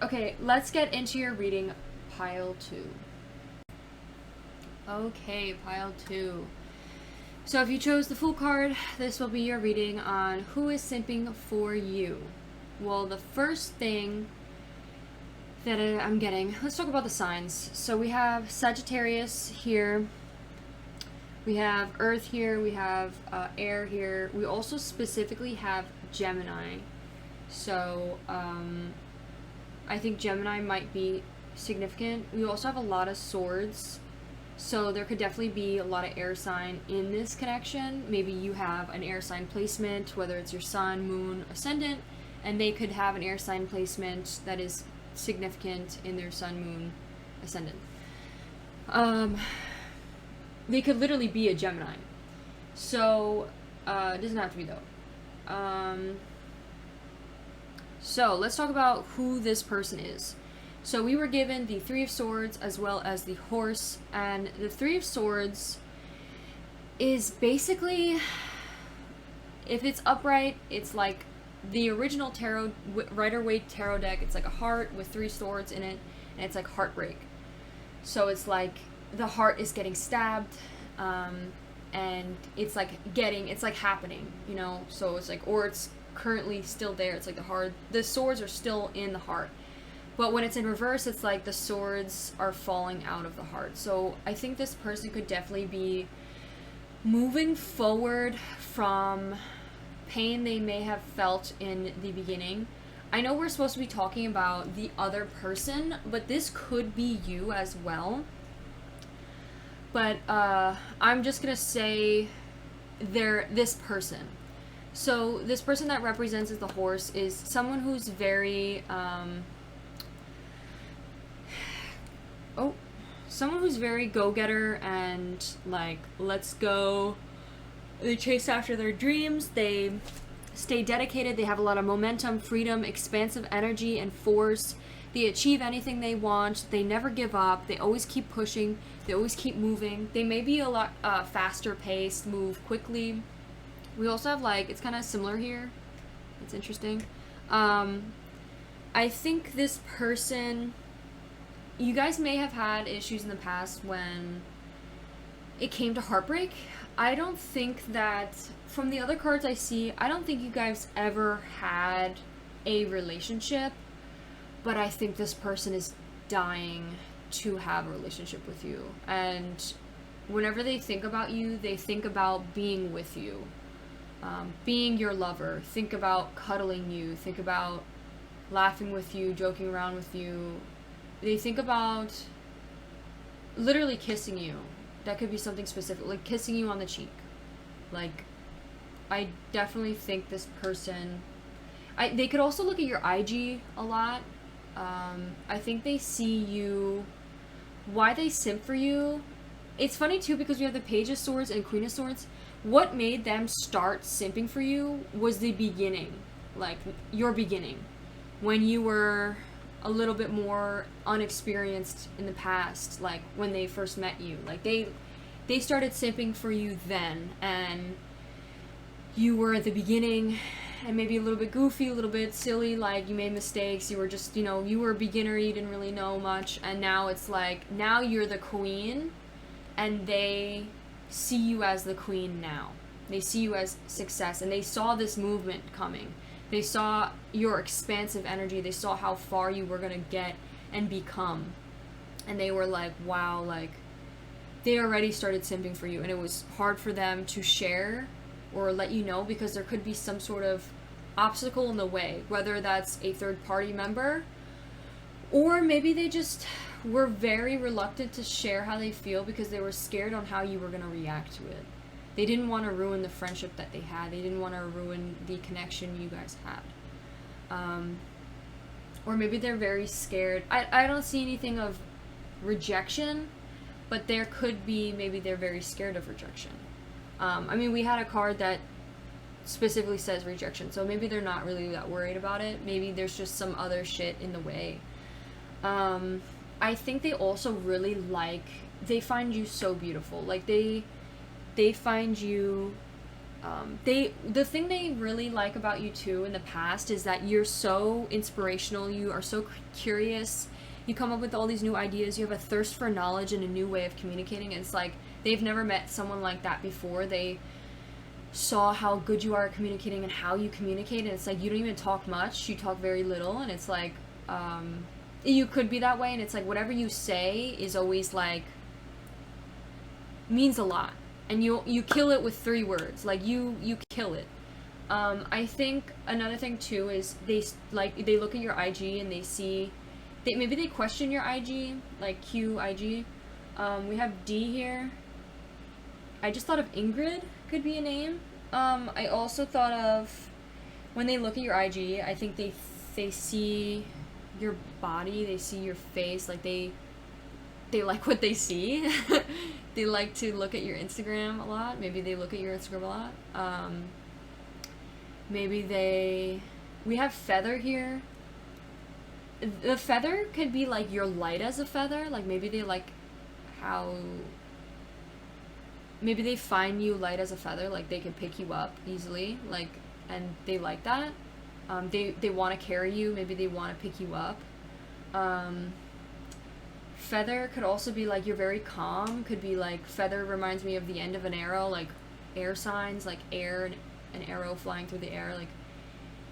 Okay, let's get into your reading, pile 2. Okay, pile 2. So if you chose the Fool card, this will be your reading on who is simping for you. Well, the first thing that I'm getting, let's talk about the signs. So we have Sagittarius here. We have Earth here. We have Air here. We also specifically have Gemini. So, I think Gemini might be significant. We also have a lot of swords. So there could definitely be a lot of air sign in this connection. Maybe you have an air sign placement, whether it's your sun, moon, ascendant, and they could have an air sign placement that is significant in their sun, moon, ascendant. They could literally be a Gemini. So, it doesn't have to be though. So, let's talk about who this person is. So, we were given the 3 of Swords as well as the Horse, and the 3 of Swords is basically, if it's upright, it's like the original tarot, Rider-Waite tarot deck. It's like a heart with 3 swords in it, and it's like heartbreak. So, it's like the heart is getting stabbed, and it's like happening, you know, so it's like, or it's currently still there. It's like the swords are still in the heart, but when it's in reverse, it's like the swords are falling out of the heart. So I think this person could definitely be moving forward from pain they may have felt in the beginning. I know we're supposed to be talking about the other person, but this could be you as well. But I'm just gonna say this person. So this person that represents as the Horse is someone who's very someone who's very go-getter and like, let's go. They chase after their dreams. They stay dedicated. They have a lot of momentum, freedom, expansive energy, and force. They achieve anything they want. They never give up. They always keep pushing. They always keep moving. They may be a lot faster paced, move quickly. We also have, like, it's kind of similar here. It's interesting. I think this person, you guys may have had issues in the past when it came to heartbreak. I don't think that, from the other cards I see, I don't think you guys ever had a relationship, but I think this person is dying to have a relationship with you. And whenever they think about you, they think about being with you, being your lover. Think about cuddling you. Think about laughing with you, joking around with you. They think about literally kissing you. That could be something specific, like kissing you on the cheek. Like, I definitely think this person, they could also look at your IG a lot. I think they see you, why they simp for you. It's funny too, because we have the Page of Swords and Queen of Swords. What made them start simping for you was the beginning, like your beginning, when you were a little bit more unexperienced in the past, like when they first met you. Like they started simping for you then, and you were at the beginning and maybe a little bit goofy, a little bit silly, like you made mistakes, you were just, you know, you were a beginner, you didn't really know much, and now it's like, now you're the queen, and they see you as the queen now. They see you as success, and they saw this movement coming. They saw your expansive energy, they saw how far you were gonna get and become, and they were like, wow, like, they already started simping for you, and it was hard for them to share or let you know, because there could be some sort of obstacle in the way, whether that's a third party member, or maybe they just were very reluctant to share how they feel because they were scared on how you were going to react to it. They didn't want to ruin the friendship that they had. They didn't want to ruin the connection you guys had. Or maybe they're very scared. I don't see anything of rejection, but there could be, maybe they're very scared of rejection. I mean, we had a card that specifically says rejection, so maybe they're not really that worried about it. Maybe there's just some other shit in the way. I think they also really they find you so beautiful. Like, they find you, the thing they really like about you too in the past is that you're so inspirational, you are so curious, you come up with all these new ideas, you have a thirst for knowledge and a new way of communicating, and it's like, they've never met someone like that before. They saw how good you are at communicating and how you communicate, and it's like, you don't even talk much, you talk very little, and it's like, you could be that way, and it's like, whatever you say is always like, means a lot, and you kill it with 3 words, like, you kill it. I think another thing too is they look at your IG and they see, maybe they question your IG, like QIG. We have D here. I just thought of Ingrid could be a name. I also thought of, when they look at your IG, I think they see your body, they see your face, like they like what they see. They like to look at your Instagram a lot. Maybe they look at your Instagram a lot. Maybe we have feather here. The feather could be like you're light as a feather, like maybe they like how, maybe they find you light as a feather, like they can pick you up easily, like, and they like that. They want to carry you, maybe they want to pick you up. Feather could also be like you're very calm, could be like, feather reminds me of the end of an arrow, like air signs, like air, an arrow flying through the air, like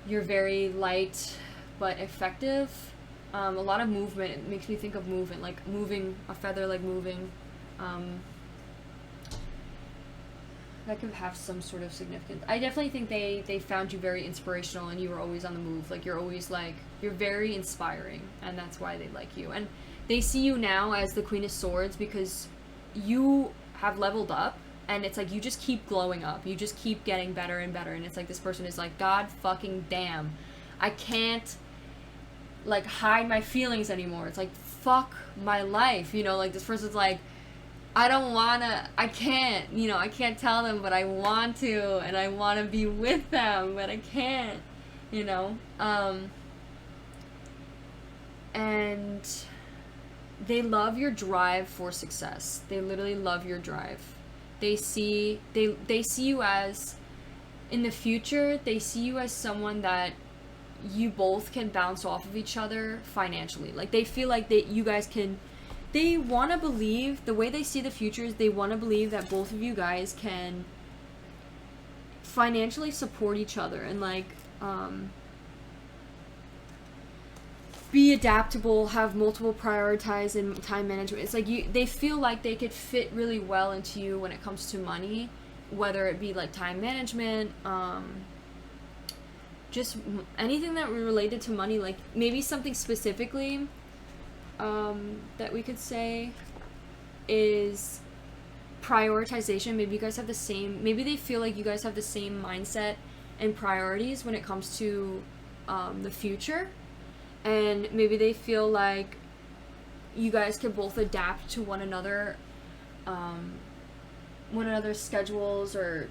you're very light but effective. A lot of movement, it makes me think of movement, like moving, a feather, like moving. That could have some sort of significance. I definitely think they found you very inspirational, and you were always on the move. Like, you're always like, you're very inspiring, and that's why they like you. And they see you now as the Queen of Swords because you have leveled up, and it's like you just keep glowing up. You just keep getting better and better, and it's like this person is like, God fucking damn, I can't like hide my feelings anymore. It's like, fuck my life, you know, like this person's like, I can't, you know, I can't tell them, but I want to, and I want to be with them, but I can't, you know. And they love your drive for success. They literally love your drive. They see you as, in the future, they see you as someone that you both can bounce off of each other financially. Like, they feel like you guys can, they want to believe, the way they see the future is they want to believe that both of you guys can financially support each other, and like, be adaptable, have multiple priorities in time management. It's like they feel like they could fit really well into you when it comes to money, whether it be like time management, just anything that related to money, like maybe something specifically that we could say is prioritization. Maybe you guys have the same, maybe they feel like you guys have the same mindset and priorities when it comes to the future. And maybe they feel like you guys can both adapt to one another's schedules, or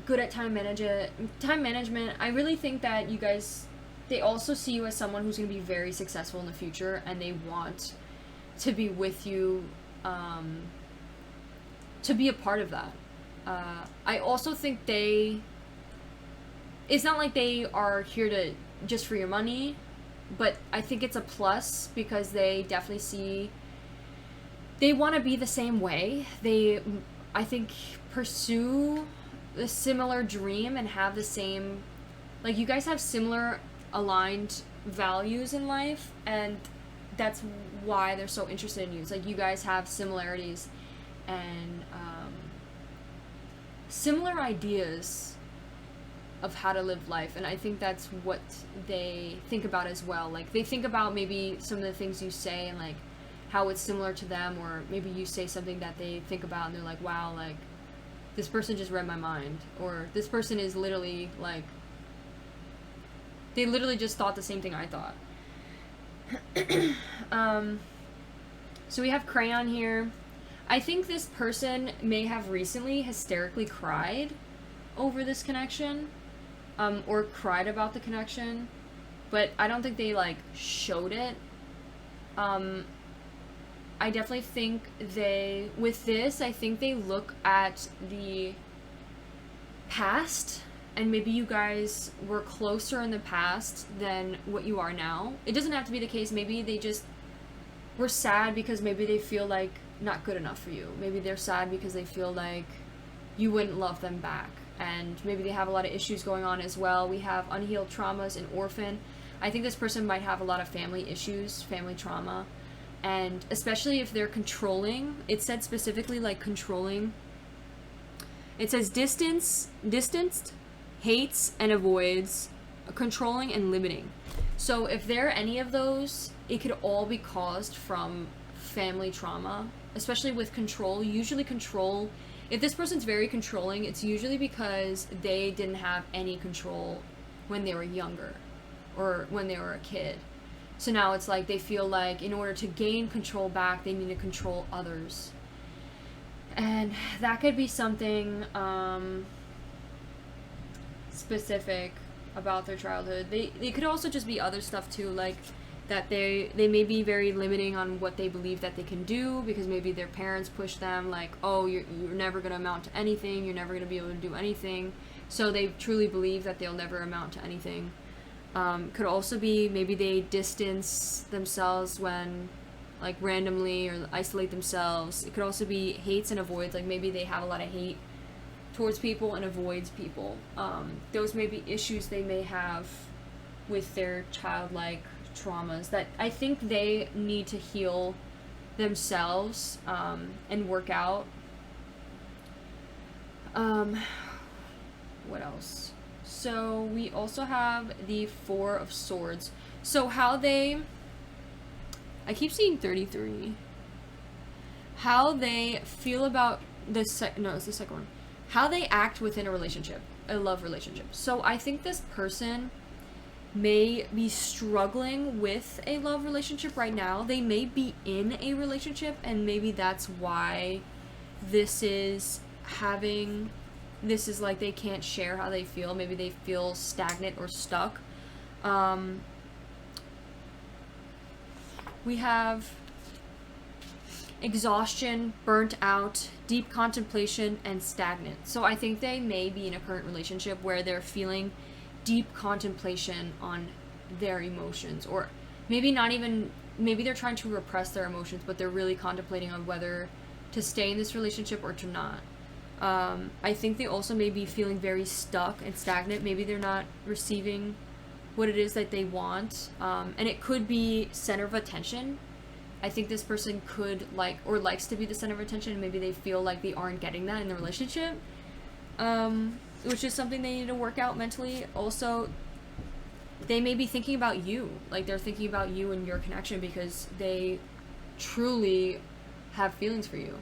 good at time management. I really think that you guys, they also see you as someone who's going to be very successful in the future, and they want to be with you, to be a part of that. I also think it's not like they are here to just for your money, but I think it's a plus because they definitely see, they want to be the same way. They, I think, pursue a similar dream and have the same, like, you guys have similar aligned values in life, and that's why they're so interested in you. It's like you guys have similarities and similar ideas of how to live life, and I think that's what they think about as well. Like, they think about maybe some of the things you say and like how it's similar to them, or maybe you say something that they think about and they're like, wow, like this person just read my mind, or this person is literally like, they literally just thought the same thing I thought. So we have Crayon here. I think this person may have recently hysterically cried over this connection, or cried about the connection, but I don't think they like showed it. I definitely think with this, I think they look at the past, and maybe you guys were closer in the past than what you are now. It doesn't have to be the case. Maybe they just were sad because maybe they feel like not good enough for you. Maybe they're sad because they feel like you wouldn't love them back. And maybe they have a lot of issues going on as well. We have unhealed traumas and orphan. I think this person might have a lot of family issues, family trauma. And especially if they're controlling, it said specifically like controlling. It says distanced, hates and avoids, controlling and limiting. So if there are any of those, it could all be caused from family trauma, especially with control. Usually control, if this person's very controlling, it's usually because they didn't have any control when they were younger or when they were a kid. So now it's like they feel like in order to gain control back, they need to control others. And that could be something specific about their childhood. They could also just be other stuff too, like that they may be very limiting on what they believe that they can do, because maybe their parents push them like, oh, you're never going to amount to anything, you're never going to be able to do anything, so they truly believe that they'll never amount to anything. Could also be maybe they distance themselves when like randomly, or isolate themselves. It could also be hates and avoids, like maybe they have a lot of hate towards people and avoids people. Those may be issues they may have with their childlike traumas that I think they need to heal themselves and work out. What else? So we also have the Four of Swords. So how they, I keep seeing 33. How they feel about it's the second one. How they act within a relationship, a love relationship. So I think this person may be struggling with a love relationship right now. They may be in a relationship, and maybe that's why this is like they can't share how they feel. Maybe they feel stagnant or stuck. We have exhaustion, burnt out, deep contemplation, and stagnant. So I think they may be in a current relationship where they're feeling deep contemplation on their emotions, or maybe not even, maybe they're trying to repress their emotions, but they're really contemplating on whether to stay in this relationship or to not. I think they also may be feeling very stuck and stagnant. Maybe they're not receiving what it is that they want. And it could be center of attention. I think this person could like or likes to be the center of attention, and maybe they feel like they aren't getting that in the relationship, which is something they need to work out mentally. Also, they may be thinking about you, like they're thinking about you and your connection because they truly have feelings for you.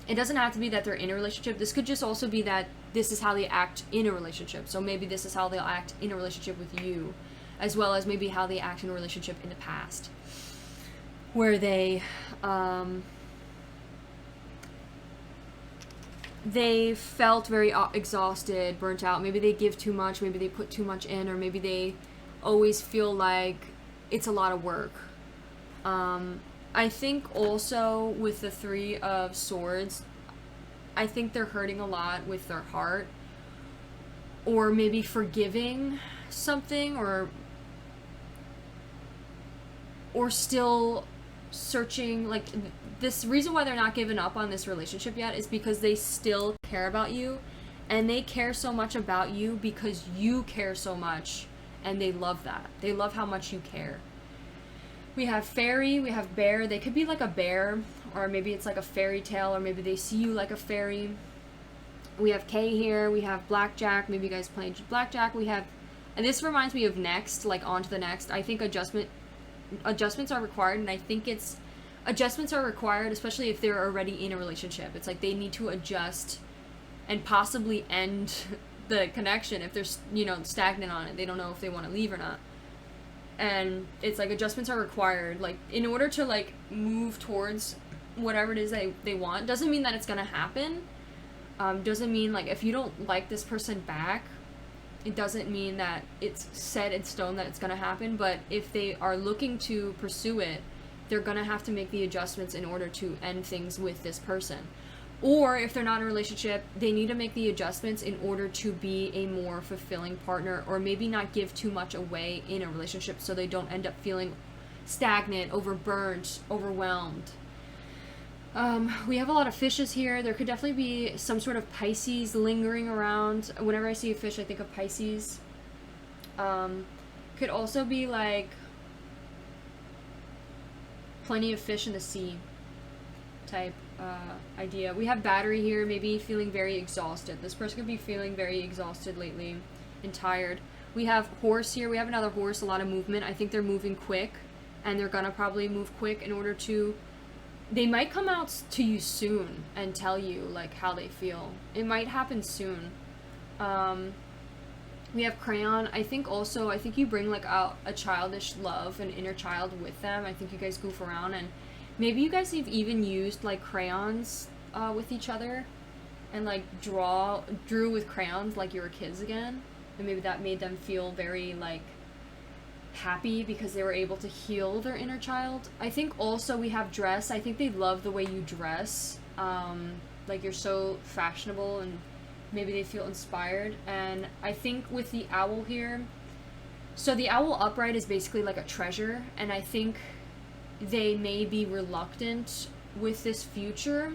It doesn't have to be that they're in a relationship. This could just also be that this is how they act in a relationship. So maybe this is how they'll act in a relationship with you, as well as maybe how they act in a relationship in the past, where they felt very exhausted, burnt out. Maybe they give too much, maybe they put too much in, or maybe they always feel like it's a lot of work. I think also with the Three of Swords, I think they're hurting a lot with their heart, or maybe forgiving something, or still searching. Like, this reason why they're not giving up on this relationship yet is because they still care about you, and they care so much about you because you care so much, and they love that. They love how much you care. We have fairy, we have bear. They could be like a bear, or maybe it's like a fairy tale, or maybe they see you like a fairy. We have K here, we have blackjack. Maybe you guys played blackjack. We have, and this reminds me of next, like on to the next. I think adjustments are required, and I think adjustments are required, especially if they're already in a relationship. It's like they need to adjust and possibly end the connection if they're, stagnant on it. They don't know if they want to leave or not. And it's like adjustments are required, like in order to like move towards whatever it is they want. Doesn't mean that it's gonna happen. Doesn't mean like if you don't like this person back, it doesn't mean that it's set in stone that it's gonna happen. But if they are looking to pursue it, they're gonna have to make the adjustments in order to end things with this person. Or if they're not in a relationship, they need to make the adjustments in order to be a more fulfilling partner, or maybe not give too much away in a relationship so they don't end up feeling stagnant, overburnt, overwhelmed. We have a lot of fishes here. There could definitely be some sort of Pisces lingering around. Whenever I see a fish, I think of Pisces. Could also be like plenty of fish in the sea type idea. We have battery here, maybe feeling very exhausted. This person could be feeling very exhausted lately and tired. We have horse here. We have another horse, a lot of movement. I think they're moving quick, and they're gonna probably move quick in order to, they might come out to you soon and tell you like how they feel. It might happen soon. We have crayon. I think you bring like a childish love, an inner child with them. I think you guys goof around, and maybe you guys have even used like crayons with each other, and like drew with crayons like you were kids again, and maybe that made them feel very like happy because they were able to heal their inner child. I think also we have dress. I think they love the way you dress. Like you're so fashionable, and maybe they feel inspired. And I think with the owl here, so the owl upright is basically like a treasure, and I think they may be reluctant with this future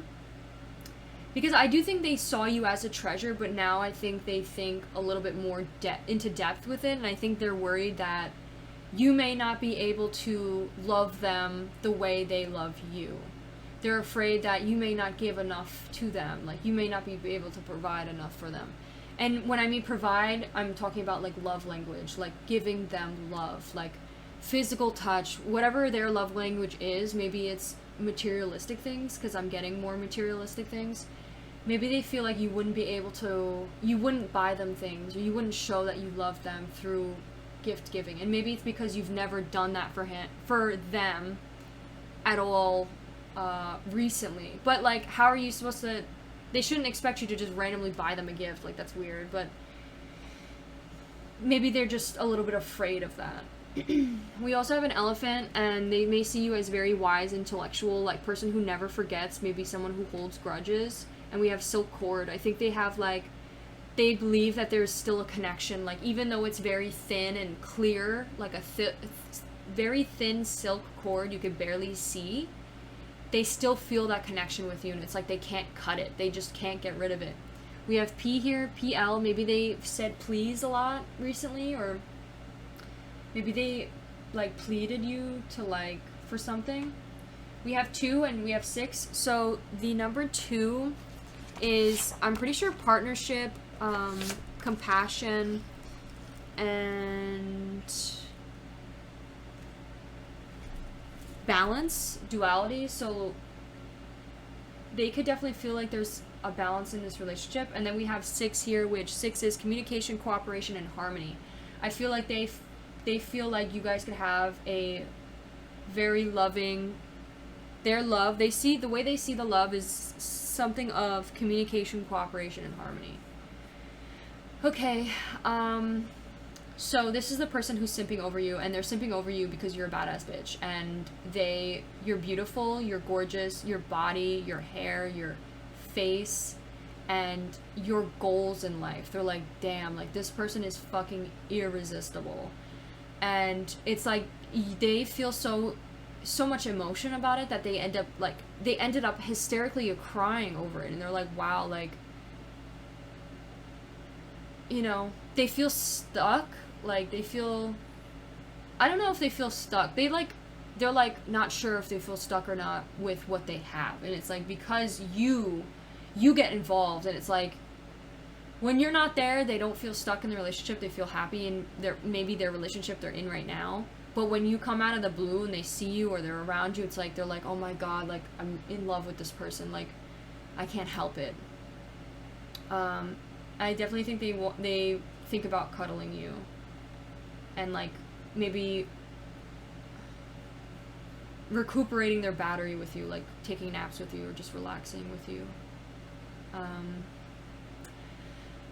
because I do think they saw you as a treasure, but now I think they think a little bit more into depth with it, and I think they're worried that you may not be able to love them the way they love you. They're afraid that you may not give enough to them, like you may not be able to provide enough for them. And when I mean provide, I'm talking about like love language, like giving them love, like physical touch, whatever their love language is. Maybe it's materialistic things, because I'm getting more materialistic things. Maybe they feel like you wouldn't buy them things, or you wouldn't show that you love them through gift giving. And maybe it's because you've never done that for them at all recently. But like, how are you supposed to, they shouldn't expect you to just randomly buy them a gift, like that's weird. But maybe they're just a little bit afraid of that. We also have an elephant, and they may see you as very wise, intellectual, like person who never forgets, maybe someone who holds grudges. And we have silk cord. I think they have like, they believe that there's still a connection, like even though it's very thin and clear, like a very thin silk cord you could barely see, they still feel that connection with you, and it's like they can't cut it, they just can't get rid of it. We have P here, PL. Maybe they said please a lot recently, or maybe they like pleaded you to like for something. We have 2 and we have 6. So the number 2 is, I'm pretty sure, partnership, compassion, and balance, duality. So they could definitely feel like there's a balance in this relationship. And then we have 6 here, which 6 is communication, cooperation, and harmony. I feel like they feel like you guys could have a very loving, their love, they see, the way they see the love is something of communication, cooperation, and harmony. Okay, so this is the person who's simping over you, and they're simping over you because you're a badass bitch, and you're beautiful, you're gorgeous, your body, your hair, your face, and your goals in life. They're like, damn, like, this person is fucking irresistible. And it's like, they feel so much emotion about it that they ended up hysterically crying over it, and they're like, wow, like, you know, they feel stuck. Like, they feel, I don't know if they feel stuck. They're like not sure if they feel stuck or not with what they have. And it's like, because you get involved, and it's like, when you're not there, they don't feel stuck in the relationship. They feel happy in maybe their relationship they're in right now. But when you come out of the blue and they see you or they're around you, it's like, they're like, oh my god, like, I'm in love with this person. Like, I can't help it. I definitely think they think about cuddling you. And, like, maybe recuperating their battery with you. Like, taking naps with you or just relaxing with you.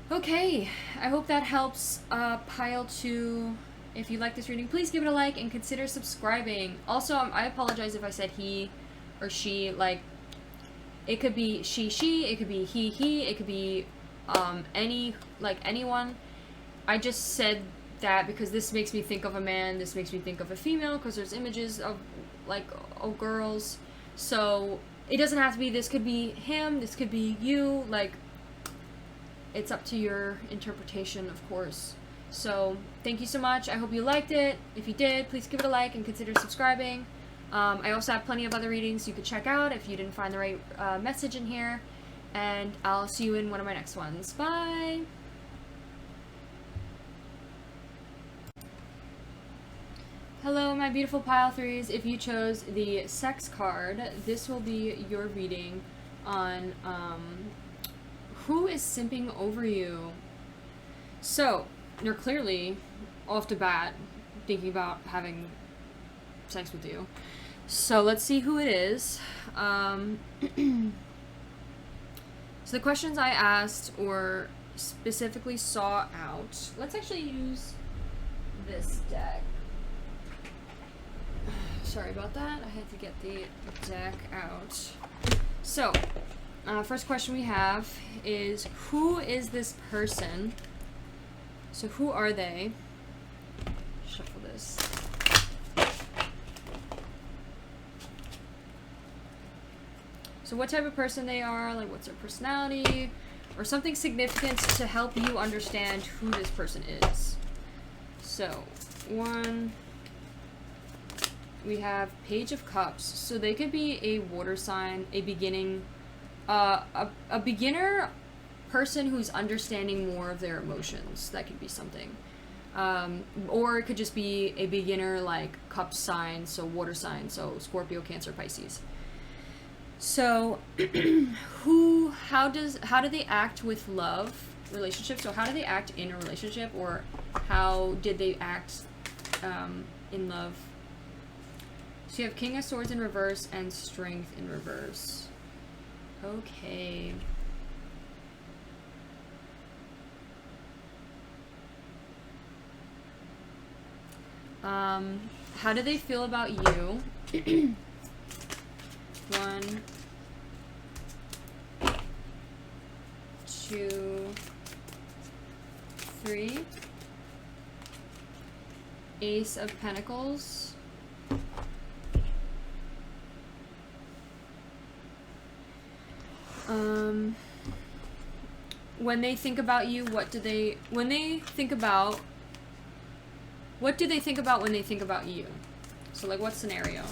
Okay. I hope that helps. Pile 2... If you like this reading, please give it a like and consider subscribing. Also, I apologize if I said he or she. Like, it could be she, it could be he, it could be anyone. I just said that because this makes me think of a man, this makes me think of a female, because there's images of, like, girls. So, it doesn't have to be, this could be him, this could be you. Like, it's up to your interpretation, of course. So, thank you so much. I hope you liked it. If you did, please give it a like and consider subscribing. I also have plenty of other readings you could check out if you didn't find the right message in here. And I'll see you in one of my next ones. Bye! Hello, my beautiful pile 3s. If you chose the sex card, this will be your reading on who is simping over you. So, you're clearly, off the bat, thinking about having sex with you. So let's see who it is. So the questions I asked or specifically saw out. Let's actually use this deck. Sorry about that. I had to get the deck out. So, first question we have is, who is this person? So who are they? Shuffle this. So what type of person they are, like what's their personality, or something significant to help you understand who this person is. So, 1, we have Page of Cups. So they could be a water sign, a beginning, a beginner person who's understanding more of their emotions. That could be something. Or it could just be a beginner, like, cup sign, so water sign, so Scorpio, Cancer, Pisces. So, how do they act with love, relationships? So how do they act in a relationship, or how did they act in love? So you have King of Swords in reverse and Strength in reverse. Okay. How do they feel about you? 1, 2, 3. Ace of Pentacles. when they think about you, what do they think about when they think about you? So like, what scenario?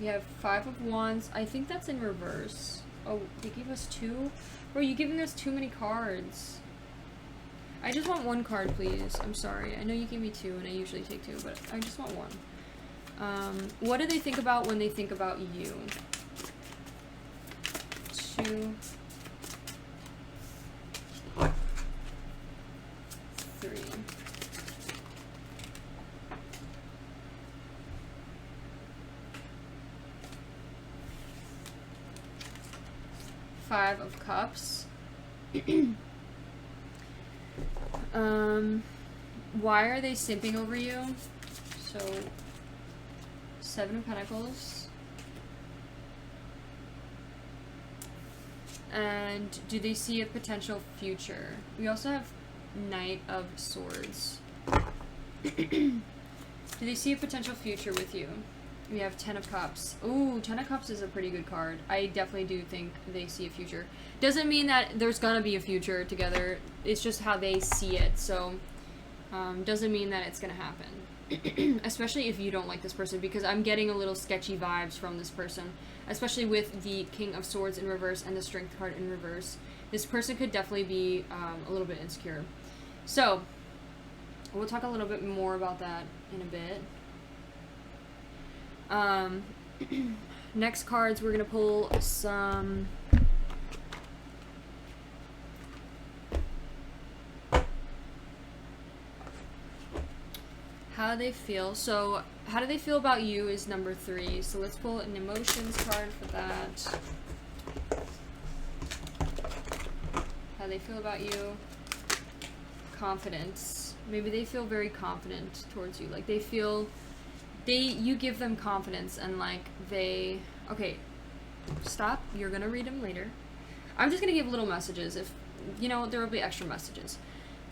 We have 5 of Wands. I think that's in reverse. Oh, they gave us 2? Bro, you're giving us too many cards. I just want 1 card, please. I'm sorry. I know you gave me 2, and I usually take 2, but I just want 1. What do they think about when they think about you? 2, 3. Five of Cups. Why are they simping over you? So, 7 of Pentacles. And do they see a potential future? We also have Knight of Swords. Do they see a potential future with you? We have 10 of Cups. Ooh, 10 of Cups is a pretty good card. I definitely do think they see a future. Doesn't mean that there's gonna be a future together. It's just how they see it. So, doesn't mean that it's gonna happen. Especially if you don't like this person, because I'm getting a little sketchy vibes from this person. Especially with the King of Swords in reverse and the Strength card in reverse. This person could definitely be a little bit insecure. So, we'll talk a little bit more about that in a bit. Next cards, we're gonna pull some how do they feel. So how do they feel about you is number 3. So let's pull an emotions card for that. How they feel about you. Confidence. Maybe they feel very confident towards you. Like they feel you give them confidence, and like they, okay, stop, you're gonna read them later. I'm just gonna give little messages. If, you know, there will be extra messages.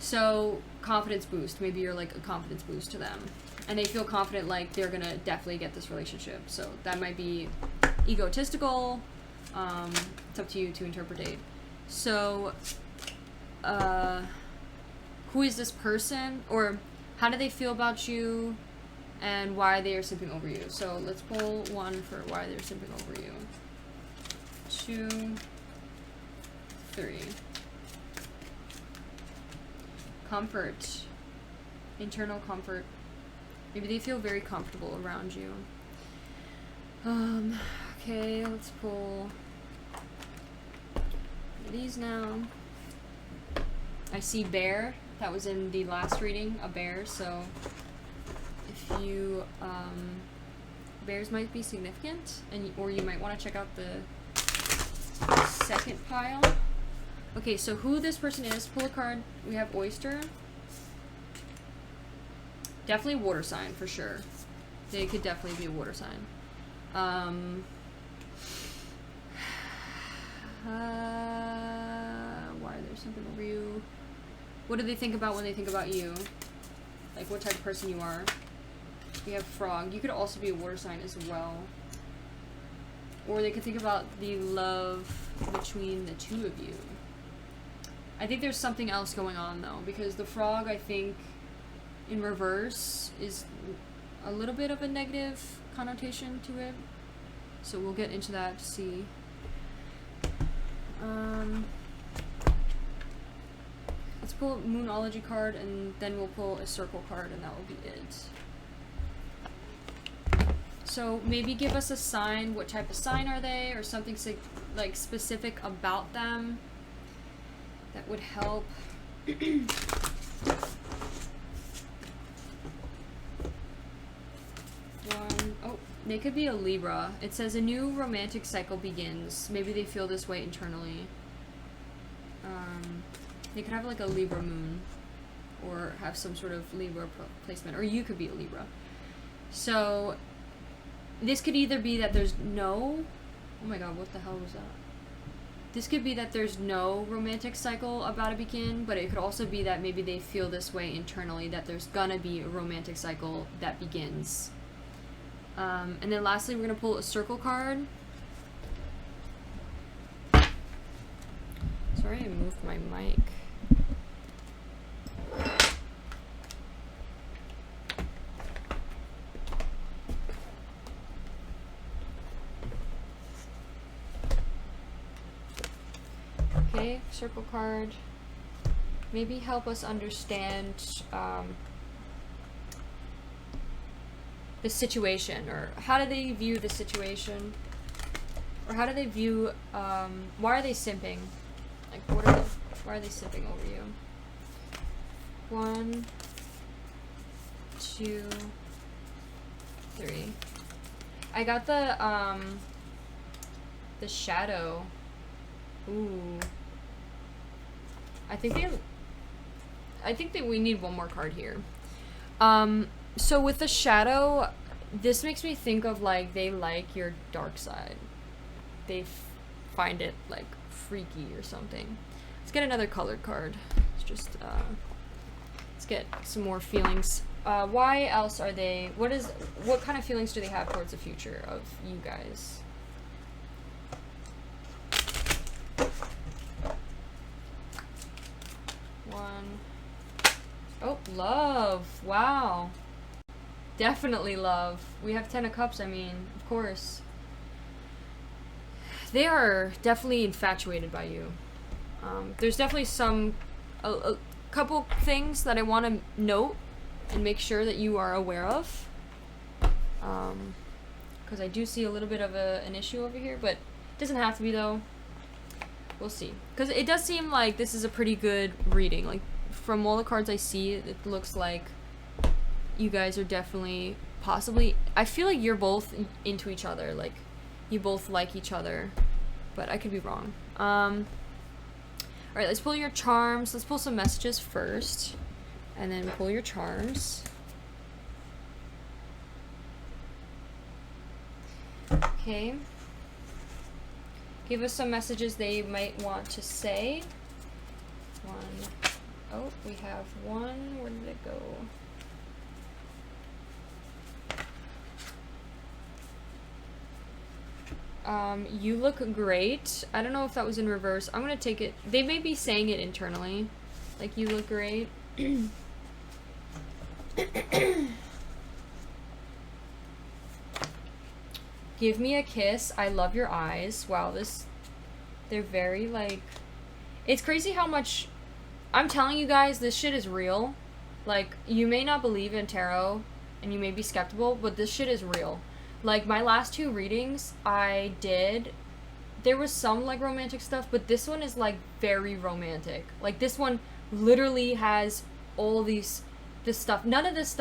So, confidence boost, maybe you're like a confidence boost to them, and they feel confident like they're gonna definitely get this relationship. So that might be egotistical, it's up to you to interpret. So, who is this person, or how do they feel about you, and why they are simping over you? So let's pull 1 for why they're simping over you. 2, 3. Comfort. Internal comfort. Maybe they feel very comfortable around you. Okay, let's pull these now. I see bear. That was in the last reading, a bear, so if you, bears might be significant, or you might want to check out the second pile. Okay, so who this person is, pull a card. We have oyster. Definitely water sign, for sure. They could definitely be a water sign. Why are there something over you? What do they think about when they think about you? Like what type of person you are. We have frog. You could also be a water sign as well. Or they could think about the love between the two of you. I think there's something else going on though, because the frog, I think, in reverse is a little bit of a negative connotation to it. So we'll get into that to see. Let's pull a Moonology card, and then we'll pull a circle card, and that will be it. So maybe give us a sign. What type of sign are they, or something like specific about them that would help. Oh, they could be a Libra. It says a new romantic cycle begins. Maybe they feel this way internally. They could have like a Libra moon, or have some sort of Libra placement, or you could be a Libra. So this could either be that there's no, oh my god, what the hell was that? This could be that there's no romantic cycle about to begin, but it could also be that maybe they feel this way internally, that there's gonna be a romantic cycle that begins. And then lastly, we're gonna pull a circle card. Sorry, Sorry, I moved my mic. Okay, circle card. Maybe help us understand the situation, or how do they view the situation, or how do they view, why are they simping? Like, why are they simping over you? 1, 2, 3. I got the shadow. Ooh. I think that we need one more card here. So with the shadow, this makes me think of, like, they like your dark side. They find it, like, freaky or something. Let's get another colored card. Let's just, let's get some more feelings. Why else are they, what kind of feelings do they have towards the future of you guys? Oh, love. Wow. Definitely love. We have 10 of Cups, I mean, of course. They are definitely infatuated by you. There's definitely a couple things that I want to note and make sure that you are aware of. Because I do see a little bit of an issue over here, but it doesn't have to be, though. We'll see. Because it does seem like this is a pretty good reading. Like, from all the cards I see, it looks like you guys are definitely, possibly, I feel like you're both into each other. Like, you both like each other. But I could be wrong. Alright, let's pull your charms. Let's pull some messages first. And then pull your charms. Okay. Give us some messages they might want to say. Oh, we have one. Where did it go? You look great. I don't know if that was in reverse. I'm gonna take it. They may be saying it internally. Like, you look great. Give me a kiss. I love your eyes. Wow, they're very, like, it's crazy how much, I'm telling you guys, this shit is real. Like, you may not believe in tarot, and you may be skeptical, but this shit is real. Like, my last 2 readings I did, there was some, like, romantic stuff, but this one is, like, very romantic. Like, this one literally has all this stuff. None of this,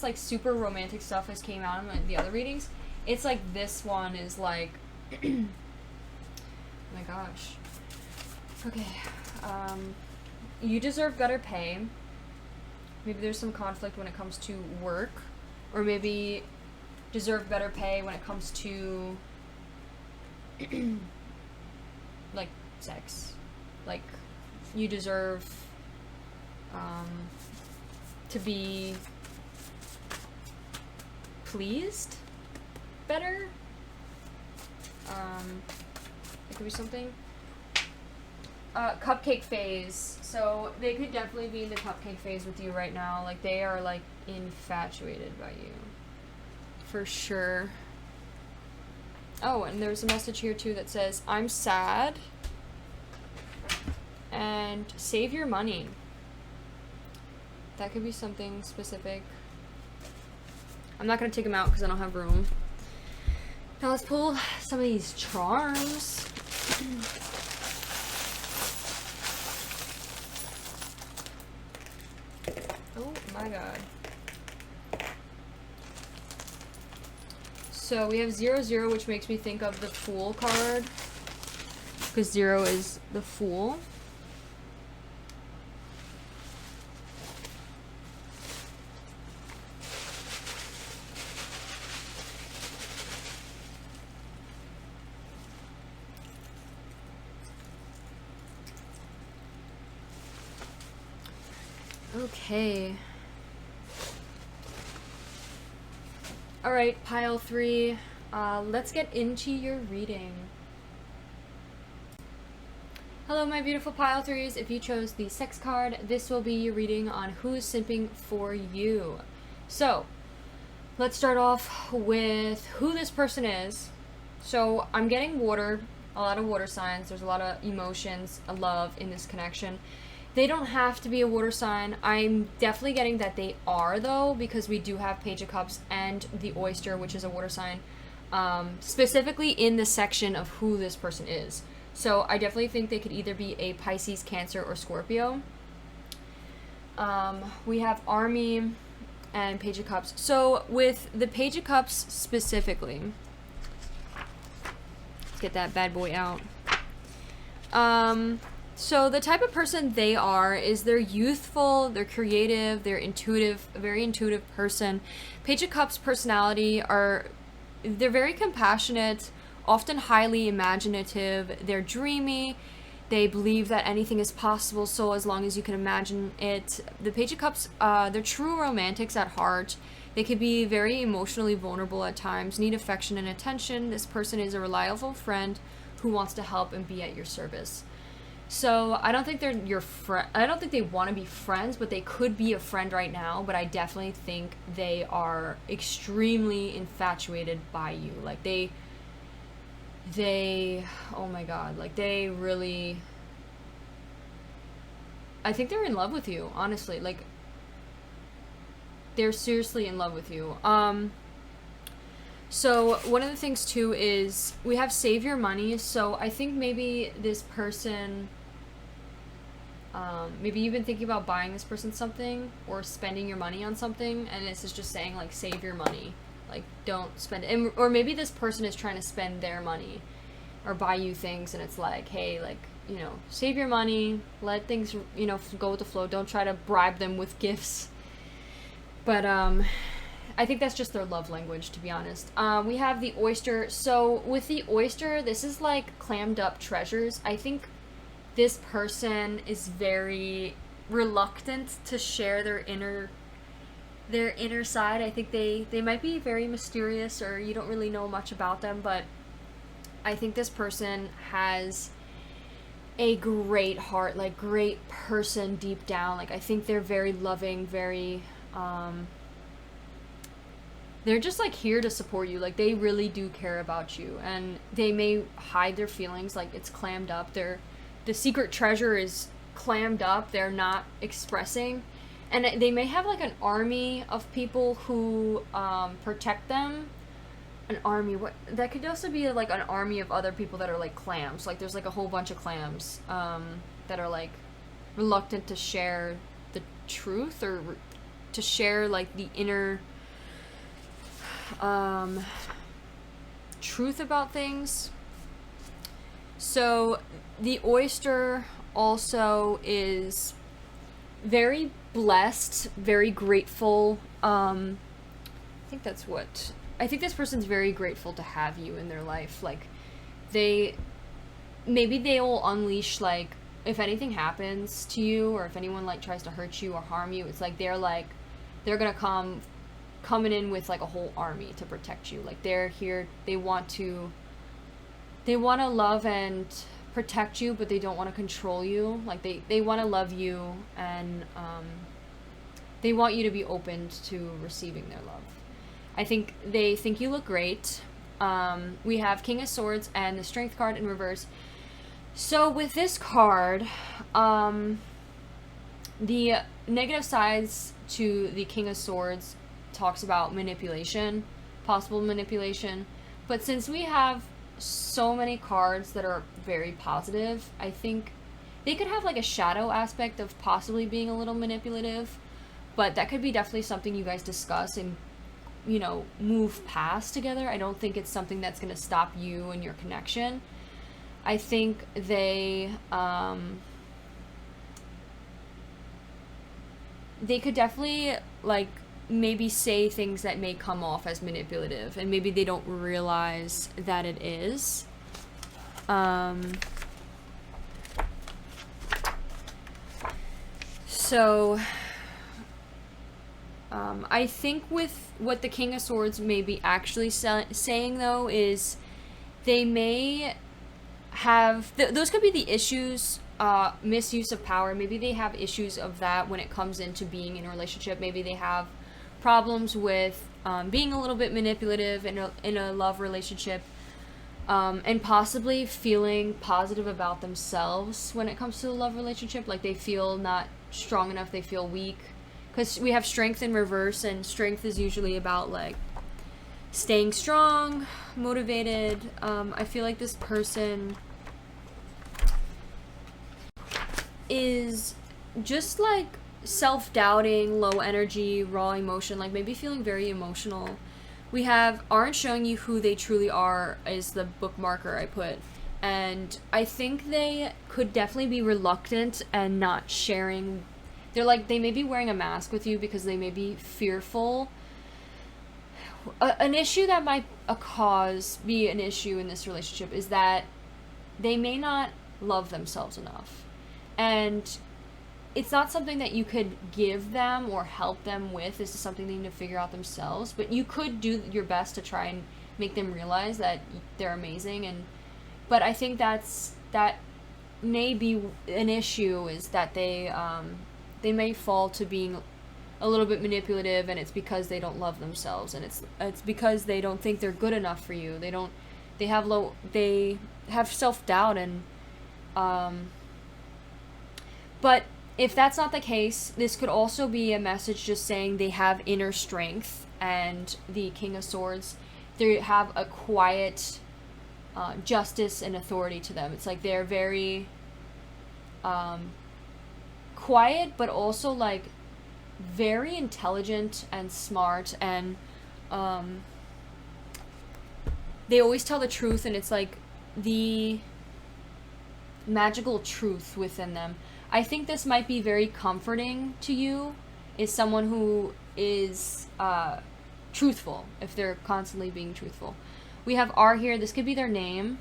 like, super romantic stuff has came out in the other readings. It's like, this one is, like, oh my gosh. Okay, you deserve better pay. Maybe there's some conflict when it comes to work, or maybe deserve better pay when it comes to like, sex. Like, you deserve to be pleased better. It could be something. Cupcake phase. So they could definitely be in the cupcake phase with you right now. Like, they are, like, infatuated by you. For sure. Oh, and there's a message here too that says, I'm sad. And save your money. That could be something specific. I'm not going to take them out because I don't have room. Now let's pull some of these charms. Oh my god. So we have 0, which makes me think of the Fool card. Because 0 is the Fool. Okay. Alright, pile 3. Let's get into your reading. Hello, my beautiful pile threes. If you chose the sex card, this will be your reading on who's simping for you. So, let's start off with who this person is. So, I'm getting water, a lot of water signs. There's a lot of emotions, a love in this connection. They don't have to be a water sign. I'm definitely getting that they are, though, because we do have Page of Cups and the Oyster, which is a water sign, specifically in the section of who this person is. So I definitely think they could either be a Pisces, Cancer, or Scorpio. We have Army and Page of Cups. So with the Page of Cups specifically, let's get that bad boy out. So the type of person they are is they're youthful, they're creative, they're intuitive, a very intuitive person. Page of Cups personality they're very compassionate, often highly imaginative, they're dreamy, they believe that anything is possible so as long as you can imagine it. The Page of Cups, they're true romantics at heart. They can be very emotionally vulnerable at times, need affection and attention. This person is a reliable friend who wants to help and be at your service. So I don't think they're your friend. I don't think they want to be friends, but they could be a friend right now. But I definitely think they are extremely infatuated by you. Like they, oh my God, like they really, I think they're in love with you, honestly. Like they're seriously in love with you. So one of the things too is we have save your money. So I think maybe this person, maybe you've been thinking about buying this person something or spending your money on something, and this is just saying like save your money, like don't spend it. Or maybe this person is trying to spend their money or buy you things, and it's like, hey, like, you know, save your money, let things, you know, go with the flow. Don't try to bribe them with gifts. But I think that's just their love language, to be honest. We have the Oyster. So with the Oyster, this is like clammed up treasures. I think this person is very reluctant to share their inner side. I think they might be very mysterious, or you don't really know much about them, but I think this person has a great heart, like great person deep down. Like I think they're very loving, very they're just like here to support you. Like they really do care about you, and they may hide their feelings, like it's clammed up. The secret treasure is clammed up. They're not expressing, and they may have like an army of people who protect them. An army, what that could also be like an army of other people that are like clams. Like there's like a whole bunch of clams that are like reluctant to share the truth, or to share like the inner truth about things. So the Oyster also is very blessed, very grateful. I think this person's very grateful to have you in their life. Like maybe they will unleash, like if anything happens to you, or if anyone like tries to hurt you or harm you, it's like they're gonna coming in with like a whole army to protect you. Like they're here, they want to love and protect you, but they don't want to control you. Like they want to love you, and they want you to be open to receiving their love. I think they think you look great. We have King of Swords and the Strength card in reverse. So with this card, the negative sides to the King of Swords talks about manipulation, possible manipulation. But since we have so many cards that are very positive, I think they could have like a shadow aspect of possibly being a little manipulative, but that could be definitely something you guys discuss and, you know, move past together. I don't think it's something that's going to stop you and your connection. I think they could definitely like maybe say things that may come off as manipulative, and maybe they don't realize that it is. So I think with what the King of Swords may be actually saying, though, is they may have those could be the issues. Misuse of power. Maybe they have issues of that when it comes into being in a relationship. Maybe they have problems with being a little bit manipulative in a love relationship, and possibly feeling positive about themselves when it comes to a love relationship. Like they feel not strong enough, they feel weak. Because we have strength in reverse, and strength is usually about like staying strong, motivated. I feel like this person is just like self-doubting, low energy, raw emotion, like maybe feeling very emotional. We have aren't showing you who they truly are is the bookmarker I put. And I think they could definitely be reluctant and not sharing. They're like, they may be wearing a mask with you because they may be fearful. An issue that might be an issue in this relationship is that they may not love themselves enough. And it's not something that you could give them or help them with. This is something they need to figure out themselves. But you could do your best to try and make them realize that they're amazing. But I think that may be an issue, is that they may fall to being a little bit manipulative, and it's because they don't love themselves, and it's because they don't think they're good enough for you. They have self-doubt, and but if that's not the case, this could also be a message just saying they have inner strength. And the King of Swords, they have a quiet justice and authority to them. It's like they're very quiet, but also like very intelligent and smart, and they always tell the truth, and it's like the magical truth within them. I think this might be very comforting to you, is someone who is truthful, if they're constantly being truthful. We have R here. This could be their name.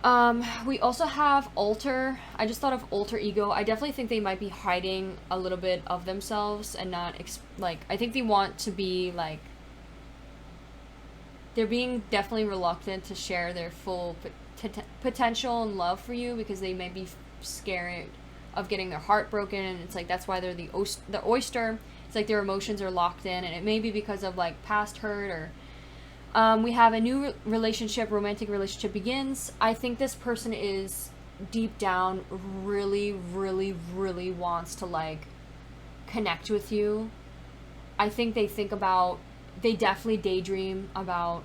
We also have alter. I just thought of alter ego. I definitely think they might be hiding a little bit of themselves and not I think they want to be like, they're being definitely reluctant to share their full potential and love for you, because they may be scared of getting their heart broken, and it's like that's why they're the oyster. It's like their emotions are locked in, and it may be because of like past hurt, or we have a new romantic relationship begins. I think this person is deep down really, really, really wants to like connect with you. I think they definitely daydream about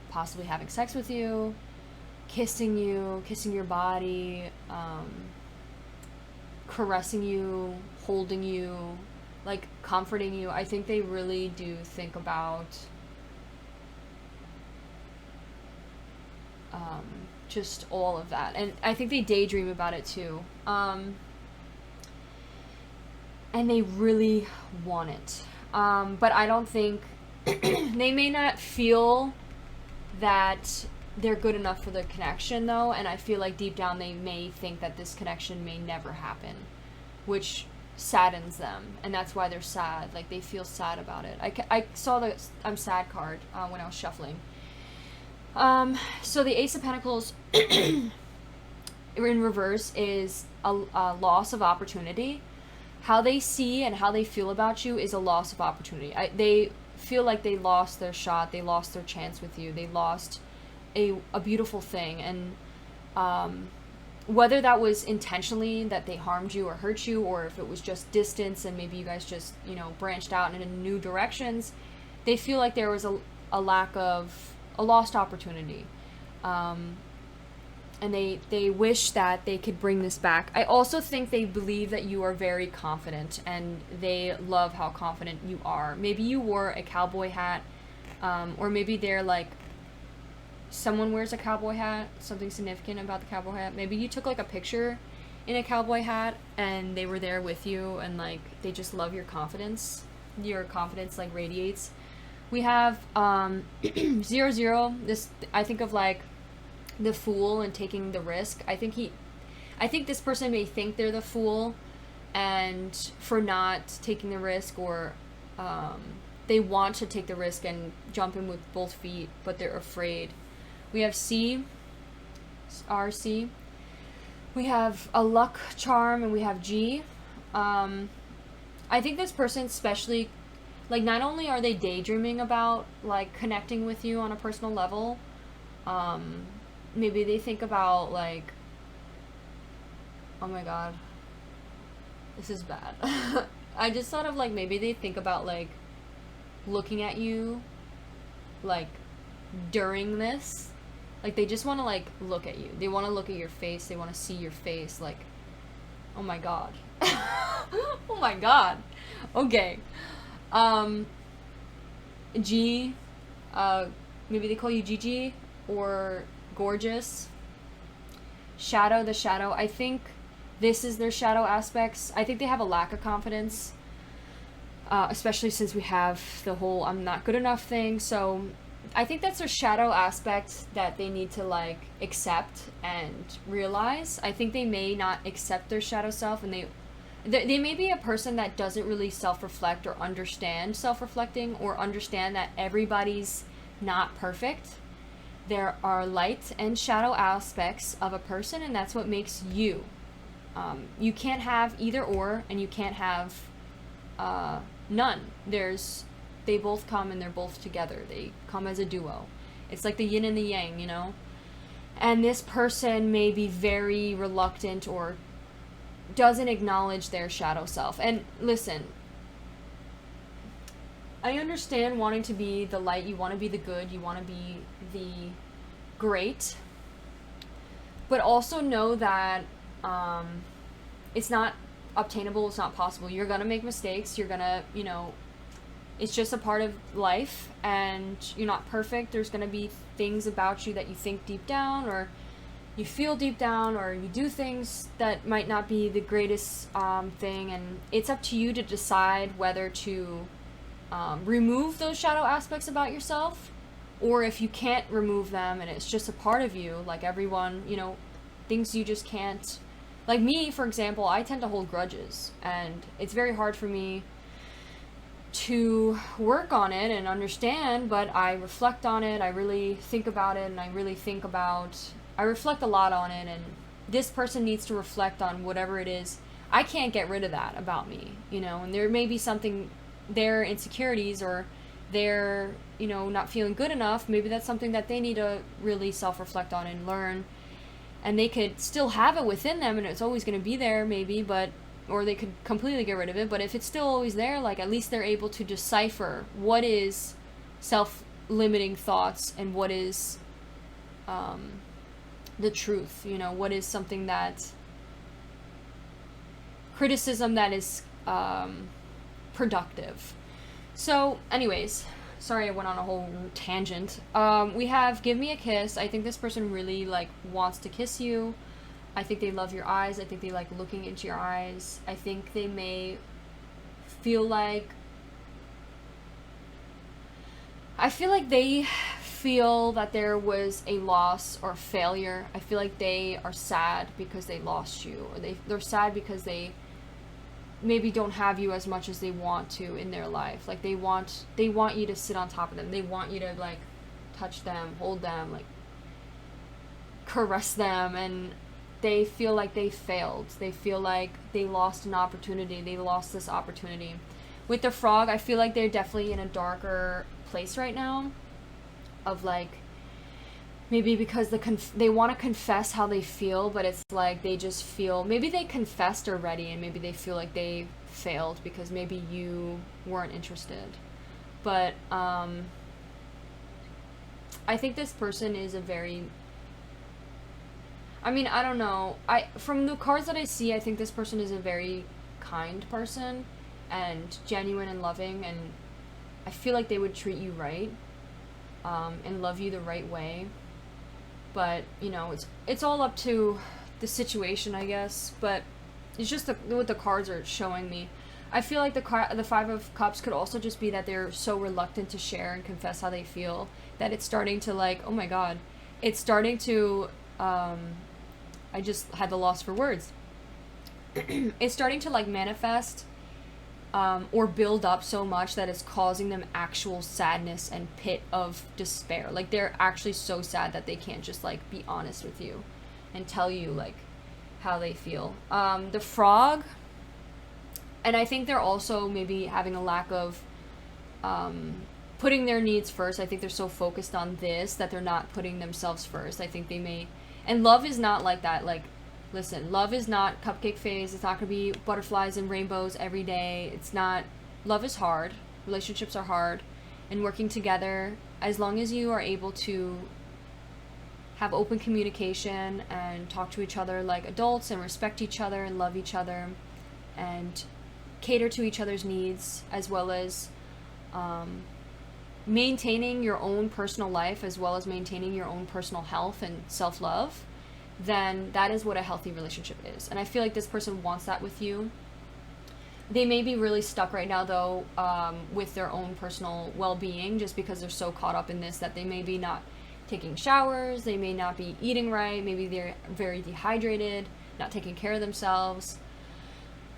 possibly having sex with you, kissing your body, caressing you, holding you, like comforting you. I think they really do think about just all of that, and I think they daydream about it too, and they really want it, but I don't think they may not feel that they're good enough for the connection though, and I feel like deep down they may think that this connection may never happen, which saddens them, and that's why they're sad. Like they feel sad about it. I saw the I'm sad card when I was shuffling. So the Ace of Pentacles in reverse is a loss of opportunity. How they see and how they feel about you is a loss of opportunity. They feel like they lost their shot, they lost their chance with you, they lost a beautiful thing, and whether that was intentionally that they harmed you or hurt you, or if it was just distance and maybe you guys just, branched out in new directions, they feel like there was a lack of a lost opportunity, and they wish that they could bring this back. I also think they believe that you are very confident, and they love how confident you are. Maybe you wore a cowboy hat, or maybe they're like, someone wears a cowboy hat, something significant about the cowboy hat. Maybe you took like a picture in a cowboy hat and they were there with you, and like they just love your confidence. Your confidence like radiates. We have 0-0. This, I think of like the fool and taking the risk. I think this person may think they're the fool and for not taking the risk, or they want to take the risk and jump in with both feet, but they're afraid. We have C. RC. We have a luck charm, and we have G. I think this person especially, like, not only are they daydreaming about, like, connecting with you on a personal level, maybe they think about, like, oh my god, this is bad. I just thought of, like, maybe they think about, like, looking at you, like, during this. Like, they just want to, like, look at you. They want to look at your face. They want to see your face. Like, oh my god. Oh my god. Okay. G, maybe they call you Gigi or Gorgeous. Shadow, the shadow. I think this is their shadow aspects. I think they have a lack of confidence, especially since we have the whole I'm not good enough thing. So I think that's their shadow aspect that they need to, like, accept and realize. I think they may not accept their shadow self, and they may be a person that doesn't really self-reflect or understand self-reflecting, or understand that everybody's not perfect. There are light and shadow aspects of a person, and that's what makes you. You can't have either or, and you can't have none. They both come, and they're both together. They come as a duo. It's like the yin and the yang, you know? And this person may be very reluctant or doesn't acknowledge their shadow self. And listen, I understand wanting to be the light. You want to be the good. You want to be the great. But also know that it's not obtainable. It's not possible. You're going to make mistakes. You're going to, you know, it's just a part of life, and you're not perfect. There's going to be things about you that you think deep down, or you feel deep down, or you do things that might not be the greatest thing, and it's up to you to decide whether to remove those shadow aspects about yourself, or if you can't remove them and it's just a part of you, like everyone, you know, things you just can't. Like me, for example, I tend to hold grudges, and it's very hard for me to work on it and understand, but I reflect on it. I really think about it, and I reflect a lot on it, and this person needs to reflect on whatever it is. I can't get rid of that about me, you know, and there may be something, their insecurities, or they're, you know, not feeling good enough. Maybe that's something that they need to really self-reflect on and learn, and they could still have it within them, and it's always going to be there, maybe, but or they could completely get rid of it. But if it's still always there, like, at least they're able to decipher what is self-limiting thoughts and what is the truth, you know, what is something that criticism that is productive. So anyways, sorry I went on a whole tangent. We have Give Me a Kiss. I think this person really, like, wants to kiss you. I think they love your eyes. I think they like looking into your eyes. I think they may feel like, I feel like they feel that there was a loss or failure. I feel like they are sad because they lost you, or they're sad because they maybe don't have you as much as they want to in their life. Like, they want you to sit on top of them. They want you to, like, touch them, hold them, like, caress them, and they feel like they failed. They feel like they lost an opportunity. They lost this opportunity. With the frog, I feel like they're definitely in a darker place right now, of, like, maybe because they want to confess how they feel, but it's like they just feel, maybe they confessed already, and maybe they feel like they failed because maybe you weren't interested. But I think this person is a very, I mean, I don't know. From the cards that I see, I think this person is a very kind person and genuine and loving, and I feel like they would treat you right, and love you the right way. But, you know, it's all up to the situation, I guess. But it's just what the cards are showing me. I feel like the Five of Cups could also just be that they're so reluctant to share and confess how they feel that it's starting to, like, oh my god, it's starting to, I just had the loss for words. It's starting to, like, manifest or build up so much that it's causing them actual sadness and pit of despair. Like, they're actually so sad that they can't just, like, be honest with you. and tell you like how they feel. The frog, and I think they're also maybe having a lack of putting their needs first. I think they're so focused on this that they're not putting themselves first. I think they may, and love is not like that. Like, listen, love is not cupcake phase. It's not gonna be butterflies and rainbows every day. It's not, love is hard. Relationships are hard, and working together, as long as you are able to have open communication and talk to each other like adults and respect each other and love each other and cater to each other's needs, as well as maintaining your own personal life as well as maintaining your own personal health and self-love, then that is what a healthy relationship is. And I feel like this person wants that with you. They may be really stuck right now, though, with their own personal well-being, just because they're so caught up in this that they may be not taking showers, they may not be eating right, maybe they're very dehydrated, not taking care of themselves.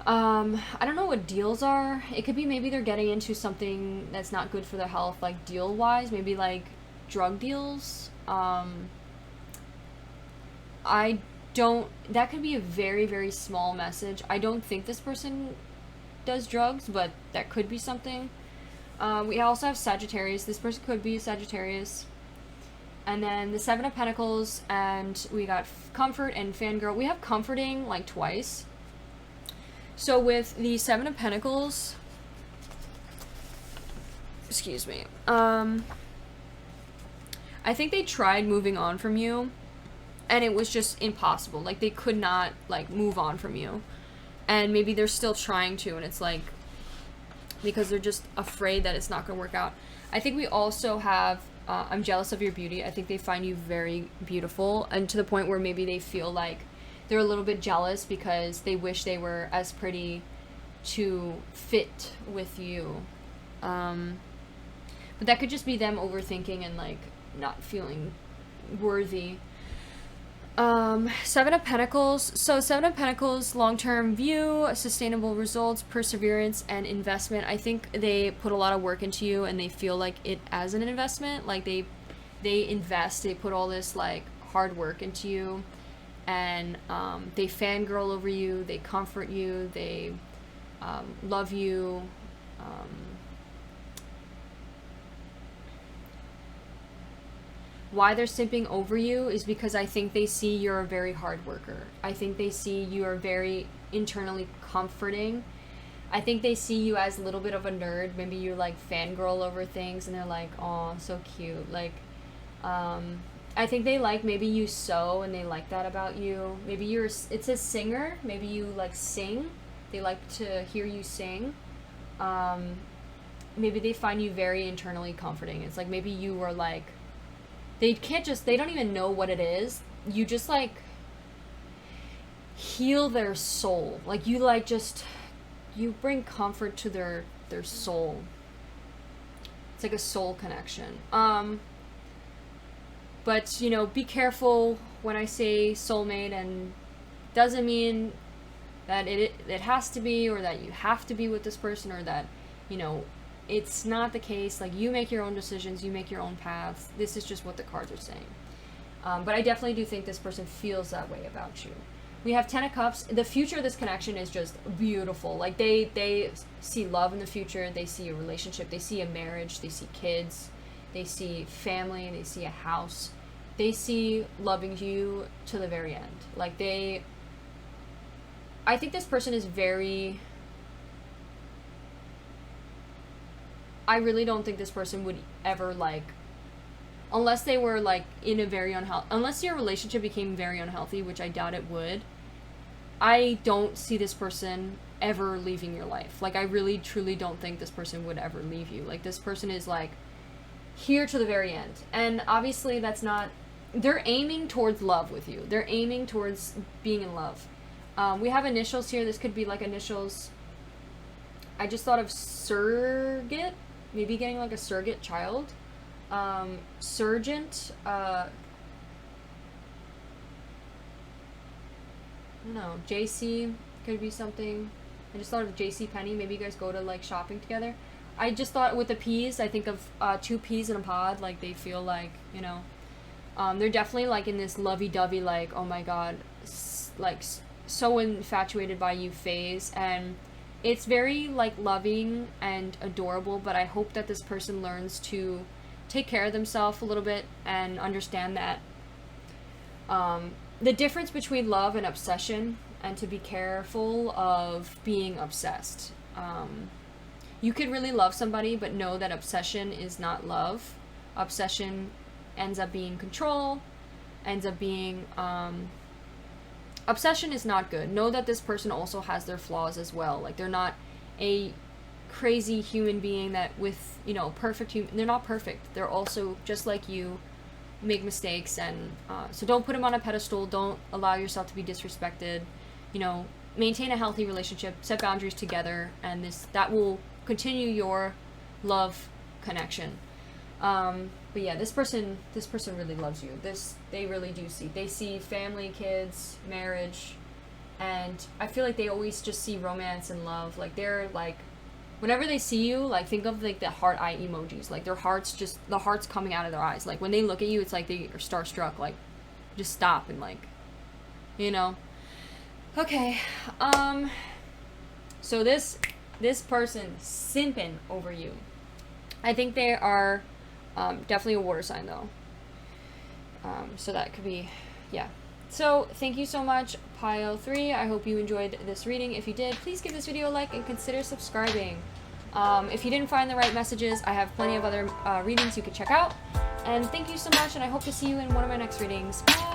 I don't know what deals are. It could be maybe they're getting into something that's not good for their health, like deal-wise, maybe like drug deals. That could be a very, very small message. I don't think this person does drugs, but that could be something. We also have Sagittarius. This person could be Sagittarius. And then the Seven of Pentacles, and we got Comfort and Fangirl. We have comforting like twice. So with the Seven of Pentacles, excuse me, I think they tried moving on from you, and it was just impossible. Like, they could not, like, move on from you. And maybe they're still trying to, and it's like, because they're just afraid that it's not going to work out. I think we also have, I'm jealous of your beauty. I think they find you very beautiful, and to the point where maybe they feel like they're a little bit jealous because they wish they were as pretty to fit with you. But that could just be them overthinking and, like, not feeling worthy. Seven of Pentacles. So Seven of Pentacles, long-term view, sustainable results, perseverance, and investment. I think they put a lot of work into you, and they feel like it as an investment. Like, they invest, they put all this, like, hard work into you, and they fangirl over you, they comfort you, they love you. Why they're simping over you is because I think they see you're a very hard worker. I think they see you are very internally comforting. I think they see you as a little bit of a nerd. Maybe you like fangirl over things and they're like, oh, so cute. Like, I think they like, maybe you sew and they like that about you. Maybe it's a singer. Maybe you like sing. They like to hear you sing. Maybe they find you very internally comforting. It's like, maybe you were like, they don't even know what it is. You just, like, heal their soul. Like, you, like, you bring comfort to their soul. It's like a soul connection. But, you know, be careful when I say soulmate, and doesn't mean that it has to be, or that you have to be with this person, or that, you know, it's not the case. Like, you make your own decisions, you make your own paths. This is just what the cards are saying. But I definitely do think this person feels that way about you. We have Ten of Cups. The future of this connection is just beautiful. Like, they see love in the future. They see a relationship. They see a marriage. They see kids. They see family. They see a house. They see loving you to the very end. Like, I think this person is very... I really don't think this person would ever, like, unless they were, like, in a very unless your relationship became very unhealthy, which I doubt it would, I don't see this person ever leaving your life. Like, I really, truly don't think this person would ever leave you. Like, this person is, like, here to the very end. And obviously that's not, they're aiming towards love with you. They're aiming towards being in love. We have initials here. This could be, like, initials. I just thought of surrogate. Maybe getting, like, a surrogate child. Surgeant. I don't know. JC could be something. I just thought of JC Penney. Maybe you guys go to, like, shopping together. I just thought with the peas, I think of 2 peas in a pod. Like, they feel like, you know. They're definitely like in this lovey-dovey, like, oh my god, like so infatuated by you phase, and it's very like loving and adorable, but I hope that this person learns to take care of themselves a little bit and understand that the difference between love and obsession, and to be careful of being obsessed. You could really love somebody, but know that obsession is not love. Obsession ends up being control, ends up being obsession is not good. Know that this person also has their flaws as well. Like, they're not a crazy human being that with, you know, they're not perfect. They're also just like you, make mistakes, and so don't put them on a pedestal. Don't allow yourself to be disrespected. You know, maintain a healthy relationship, set boundaries together, and that will continue your love connection. But yeah, this person really loves you. They really do they see family, kids, marriage, and I feel like they always just see romance and love. Like, they're like, whenever they see you, like, think of like the heart eye emojis. Like, the heart's coming out of their eyes. Like, when they look at you, it's like they are starstruck. Like, just stop and, like, you know. Okay, so this person simping over you. I think they are definitely a water sign, though. So that could be, yeah. So thank you so much, Pile 3. I hope you enjoyed this reading. If you did, please give this video a like and consider subscribing. If you didn't find the right messages, I have plenty of other readings you could check out. And thank you so much, and I hope to see you in one of my next readings. Bye!